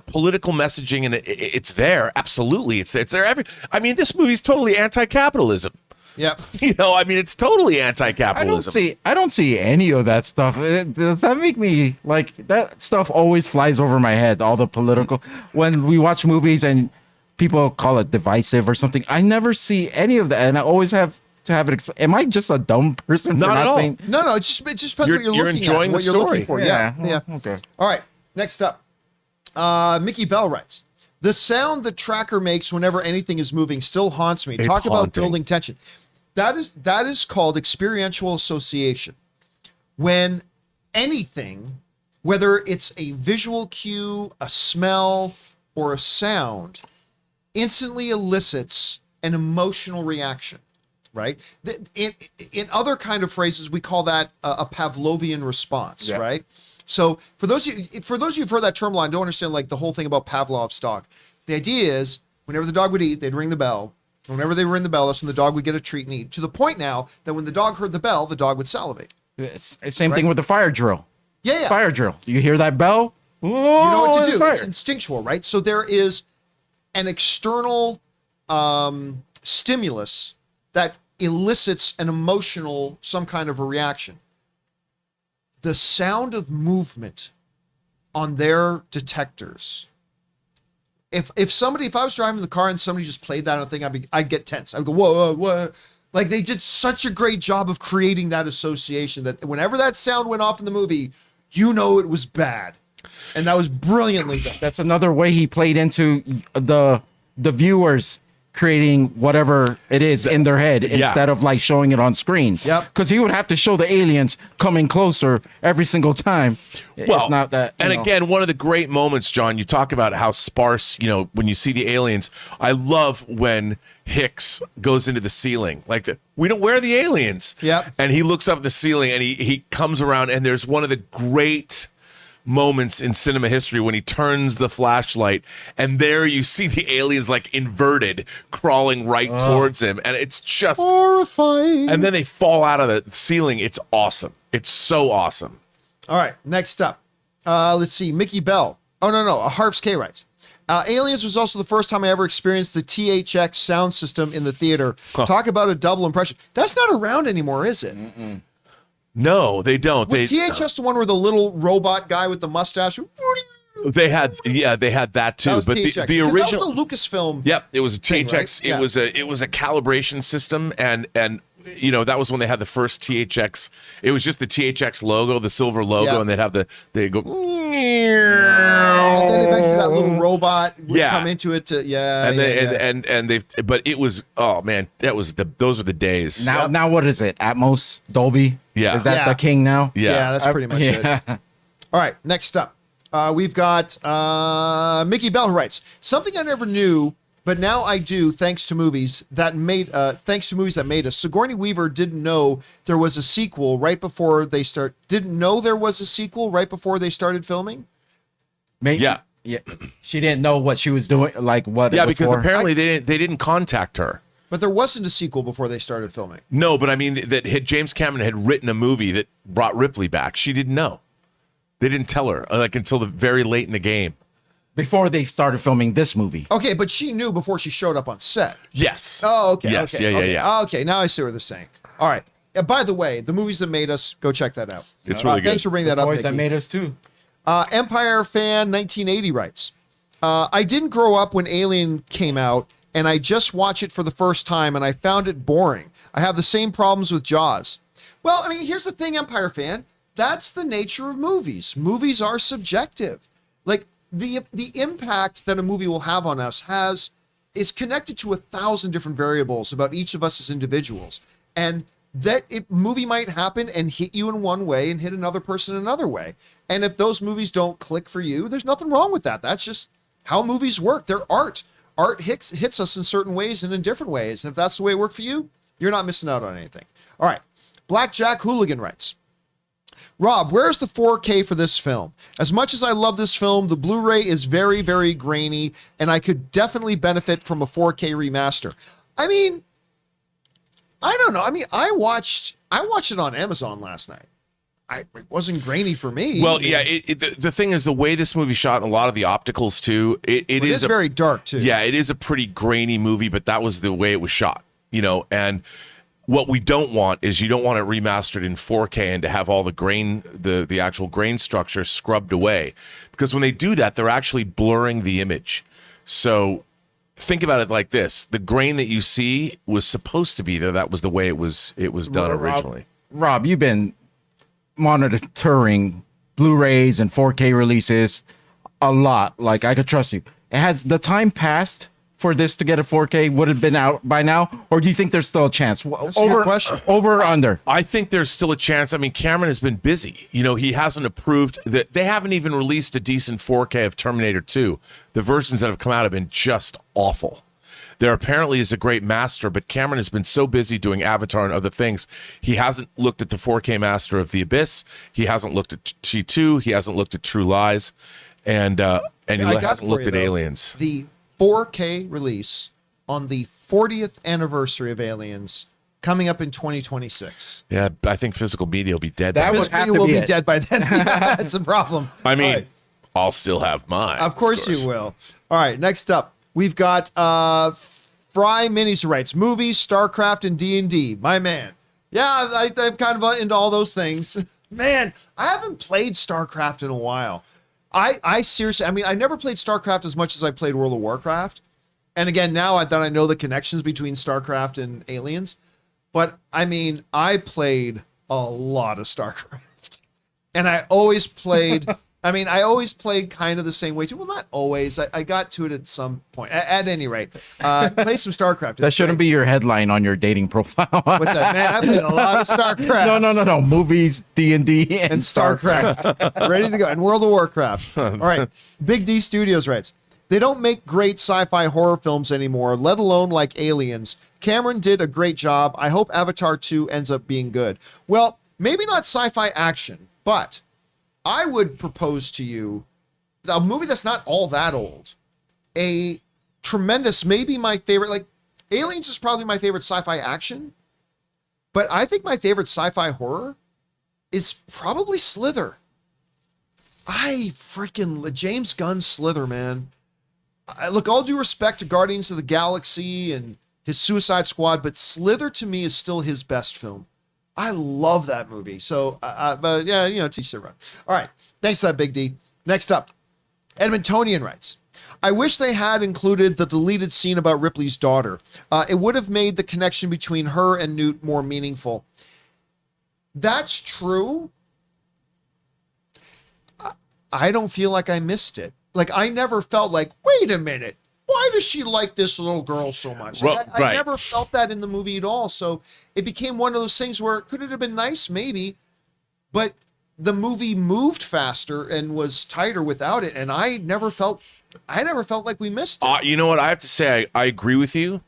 B: political messaging, and it's there. Absolutely. It's there. I mean, this movie's totally anti-capitalism.
A: Yep.
B: You know, I mean, it's totally anti-capitalism.
C: I don't see any of that stuff. Does that make me like that stuff always flies over my head? All the political, when we watch movies and people call it divisive or something, I never see any of that, and I always have to have it. Am I just a dumb person?
B: Not
C: for
B: at all.
C: saying?
A: No, it just depends what you're looking
B: enjoying
A: at, what
B: the
A: you're looking
B: story.
A: for. Yeah.
C: Okay.
A: All right, next up. Mickey Bell writes, the sound the tracker makes whenever anything is moving still haunts me.
B: It's
A: Talk about
B: haunting.
A: building tension. That is called experiential association. When anything, whether it's a visual cue, a smell, or a sound, instantly elicits an emotional reaction, right? In other kind of phrases, we call that a Pavlovian response, right? So for those of you who've heard that term line, don't understand like the whole thing about Pavlov's dog. The idea is whenever the dog would eat, they'd ring the bell. Whenever they ring the bell, that's when the dog would get a treat and eat. To the point now that when the dog heard the bell, the dog would salivate.
C: It's same thing with the fire drill.
A: Yeah.
C: Fire drill. You hear that bell?
A: You know what to do.
C: Fire.
A: It's instinctual, right? So there is an external stimulus that elicits an emotional, some kind of a reaction. The sound of movement on their detectors. If I was driving the car and somebody just played that on a thing, I'd get tense. I'd go, whoa. Like they did such a great job of creating that association that whenever that sound went off in the movie, you know it was bad. And that was brilliantly done.
C: That's another way he played into the viewers creating whatever it is in their head instead of like showing it on screen.
A: Yep.
C: Because he would have to show the aliens coming closer every single time.
B: Well,
C: If not that,
B: and again, one of the great moments, John, you talk about how sparse, when you see the aliens, I love when Hicks goes into the ceiling. Like, where are the aliens?
A: Yep.
B: And he looks up at the ceiling and he comes around, and there's one of the great moments in cinema history when he turns the flashlight, and there you see the aliens like inverted crawling right towards him, and it's just
A: horrifying.
B: And then they fall out of the ceiling. It's awesome. It's so awesome.
A: All right, next up. Let's see. Mickey Bell. Oh, no. Harps K writes. Aliens was also the first time I ever experienced the THX sound system in the theater. Talk about a double impression. That's not around anymore, is it?
C: Mm-mm.
B: No, they don't.
A: Was THX the one where the little robot guy with the mustache?
B: They had that too.
A: That was
B: but
A: THX.
B: the original
A: that was the Lucasfilm.
B: Yep, it was a
A: thing,
B: THX.
A: right?
B: It was a calibration system, and that was when they had the first THX. It was just the THX logo, the silver logo, and they go.
A: And then eventually that little robot would come into it to
B: but it was, oh man, those are the days.
C: Now what is it? Atmos, Dolby?
B: Yeah.
C: Is that the king now?
A: Yeah, that's pretty much it. All right, next up. We've got Mickey Bell who writes, something I never knew, but now I do, thanks to movies that made us. Sigourney Weaver didn't know there was a sequel right before they started filming.
C: Maybe, yeah. She didn't know what she was doing, like what.
B: Yeah, because apparently they didn't contact her.
A: But there wasn't a sequel before they started filming.
B: No, but I mean that James Cameron had written a movie that brought Ripley back. She didn't know. They didn't tell her until the very late in the game.
C: Before they started filming this movie.
A: Okay, but she knew before she showed up on set.
B: Yes.
A: Oh, okay.
B: Yes.
A: Okay,
B: Yeah.
A: Okay, now I see what they're saying. All right. By the way, the movies that made us, go check that out.
B: It's really good.
A: Thanks for bringing that up,
C: Toys
A: Nikki.
C: that made us too.
A: Empire Fan 1980 writes, I didn't grow up when Alien came out, and I just watched it for the first time, and I found it boring. I have the same problems with Jaws. Well, I mean, here's the thing, Empire Fan. That's the nature of movies. Movies are subjective. Like, the impact that a movie will have on us is connected to 1,000 different variables about each of us as individuals. And that movie might happen and hit you in one way and hit another person another way. And if those movies don't click for you, there's nothing wrong with that. That's just how movies work. They're art. Art hits us in certain ways and in different ways. And if that's the way it worked for you, you're not missing out on anything. All right. Blackjack Hooligan writes, Rob, where's the 4K for this film? As much as I love this film, the Blu-ray is very, very grainy, and I could definitely benefit from a 4K remaster. I mean, I don't know. I mean, I watched it on Amazon last night. It wasn't grainy for me.
B: Well, yeah. The thing is, the way this movie shot and a lot of the opticals too, it is
A: very dark too.
B: Yeah, it is a pretty grainy movie, but that was the way it was shot. And what we don't want is you don't want it remastered in 4K and to have all the grain, the actual grain structure scrubbed away, because when they do that, they're actually blurring the image. So think about it like this: the grain that you see was supposed to be there. That was the way it was done originally.
C: Rob, you've been monitoring Blu-rays and 4K releases a lot. Like, I could trust you. Has the time passed for this to get a 4K? Would have been out by now, or do you think there's still a chance?
A: That's a good question.
C: Over or under?
B: I think there's still a chance. I mean, Cameron has been busy. He hasn't approved that. They haven't even released a decent 4K of Terminator 2. The versions that have come out have been just awful. There apparently is a great master, but Cameron has been so busy doing Avatar and other things, he hasn't looked at the 4K master of The Abyss. He hasn't looked at T2. He hasn't looked at True Lies, and he hasn't looked at Aliens.
A: The 4K release on the 40th anniversary of Aliens coming up in 2026.
B: Yeah, I think physical media will be dead.
A: Physical media will be dead by then. Yeah, that's the problem.
B: I mean,
A: right.
B: I'll still have mine.
A: Of course you will. All right, next up, we've got Fry Minis who writes, movies, StarCraft, and D&D. My man. Yeah, I'm kind of into all those things. Man, I haven't played StarCraft in a while. I seriously, I mean, I never played StarCraft as much as I played World of Warcraft. And again, now that I know the connections between StarCraft and Aliens. But I mean, I played a lot of StarCraft. And I always played I mean, I always played kind of the same way too. Well, not always. I got to it at some point. At any rate, play some StarCraft.
C: That shouldn't be your headline on your dating profile.
A: What's that, man? I played a lot of StarCraft.
C: No. Movies, D&D,
A: And StarCraft. Ready to go. And World of Warcraft. All right. Big D Studios writes, they don't make great sci-fi horror films anymore, let alone like Aliens. Cameron did a great job. I hope Avatar 2 ends up being good. Well, maybe not sci-fi action, but I would propose to you a movie that's not all that old. A tremendous, maybe my favorite, like Aliens is probably my favorite sci-fi action, but I think my favorite sci-fi horror is probably Slither. James Gunn's Slither, man. Look, all due respect to Guardians of the Galaxy and his Suicide Squad, but Slither to me is still his best film. I love that movie. So, but yeah, TC run. All right. Thanks for that, Big D. Next up, Edmontonian writes, I wish they had included the deleted scene about Ripley's daughter. It would have made the connection between her and Newt more meaningful. That's true. I don't feel like I missed it. Like, I never felt like, wait a minute, why does she like this little girl so much? Like, I never felt that in the movie at all. So it became one of those things where could it have been nice? Maybe. But the movie moved faster and was tighter without it. And I never felt like we missed it.
B: You know what? I have to say, I agree with you.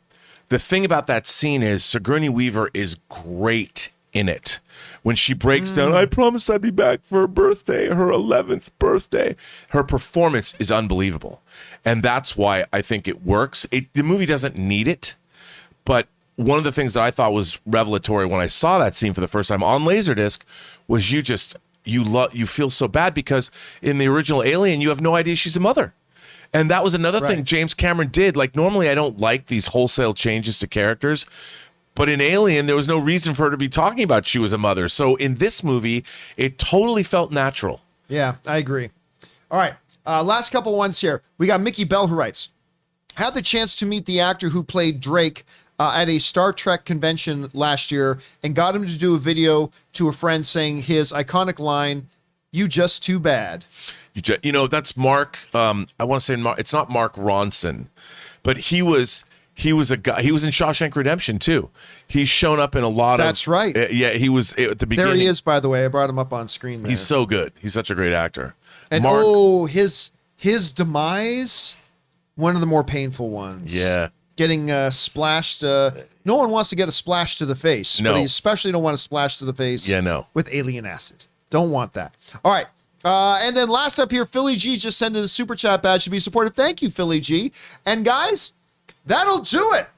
B: The thing about that scene is Sigourney Weaver is great in it. When she breaks down, I promised I'd be back for her birthday, her 11th birthday. Her performance is unbelievable. And that's why I think it works. The movie doesn't need it. But one of the things that I thought was revelatory when I saw that scene for the first time on Laserdisc was you feel so bad because in the original Alien, you have no idea she's a mother. And that was another thing James Cameron did. Like, normally I don't like these wholesale changes to characters. But in Alien, there was no reason for her to be talking about she was a mother. So in this movie, it totally felt natural.
A: Yeah, I agree. All right. Last couple ones here. We got Mickey Bell who writes, had the chance to meet the actor who played Drake at a Star Trek convention last year and got him to do a video to a friend saying his iconic line, "You just too bad."
B: That's Mark. I want to say Mark. It's not Mark Ronson, but he was a guy. He was in Shawshank Redemption too. He's shown up in a lot of.
A: That's right.
B: Yeah, he was at the beginning.
A: There he is, by the way. I brought him up on screen there.
B: He's so good. He's such a great actor.
A: And his demise, one of the more painful ones.
B: Yeah.
A: Getting splashed. No one wants to get a splash to the face.
B: No.
A: But you especially don't want a splash to the face.
B: Yeah, no.
A: With alien acid. Don't want that. All right. And then last up here, Philly G just sent in a super chat badge to be supported. Thank you, Philly G. And guys, that'll do it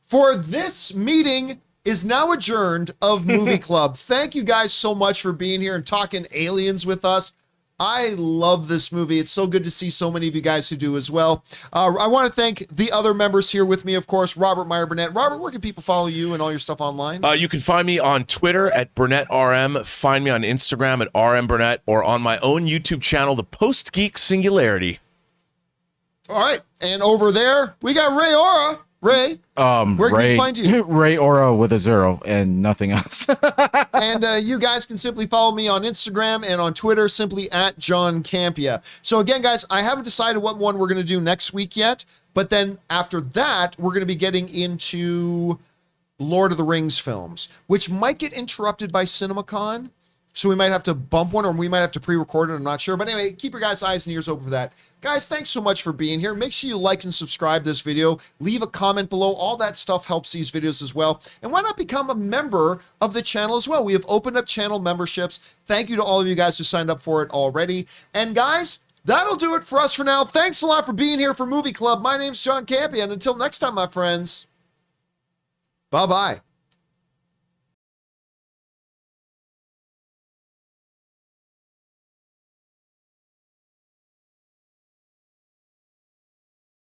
A: for this meeting is now adjourned of Movie Club. Thank you guys so much for being here and talking aliens with us. I love this movie. It's so good to see so many of you guys who do as well. I want to thank the other members here with me, of course, Robert Meyer Burnett. Robert, where can people follow you and all your stuff online?
B: You can find me on Twitter at BurnettRM. Find me on Instagram at RMBurnett or on my own YouTube channel, The Post Geek Singularity.
A: All right. And over there, we got Ray Aura. Ray, where can we find you?
C: Ray Aura with a 0 and nothing else.
A: And you guys can simply follow me on Instagram and on Twitter, simply at John Campea. So again, guys, I haven't decided what one we're going to do next week yet, but then after that, we're going to be getting into Lord of the Rings films, which might get interrupted by CinemaCon. So we might have to bump one or we might have to pre-record it. I'm not sure. But anyway, keep your guys' eyes and ears open for that. Guys, thanks so much for being here. Make sure you like and subscribe this video. Leave a comment below. All that stuff helps these videos as well. And why not become a member of the channel as well? We have opened up channel memberships. Thank you to all of you guys who signed up for it already. And guys, that'll do it for us for now. Thanks a lot for being here for Movie Club. My name's John Campea. And until next time, my friends, bye-bye.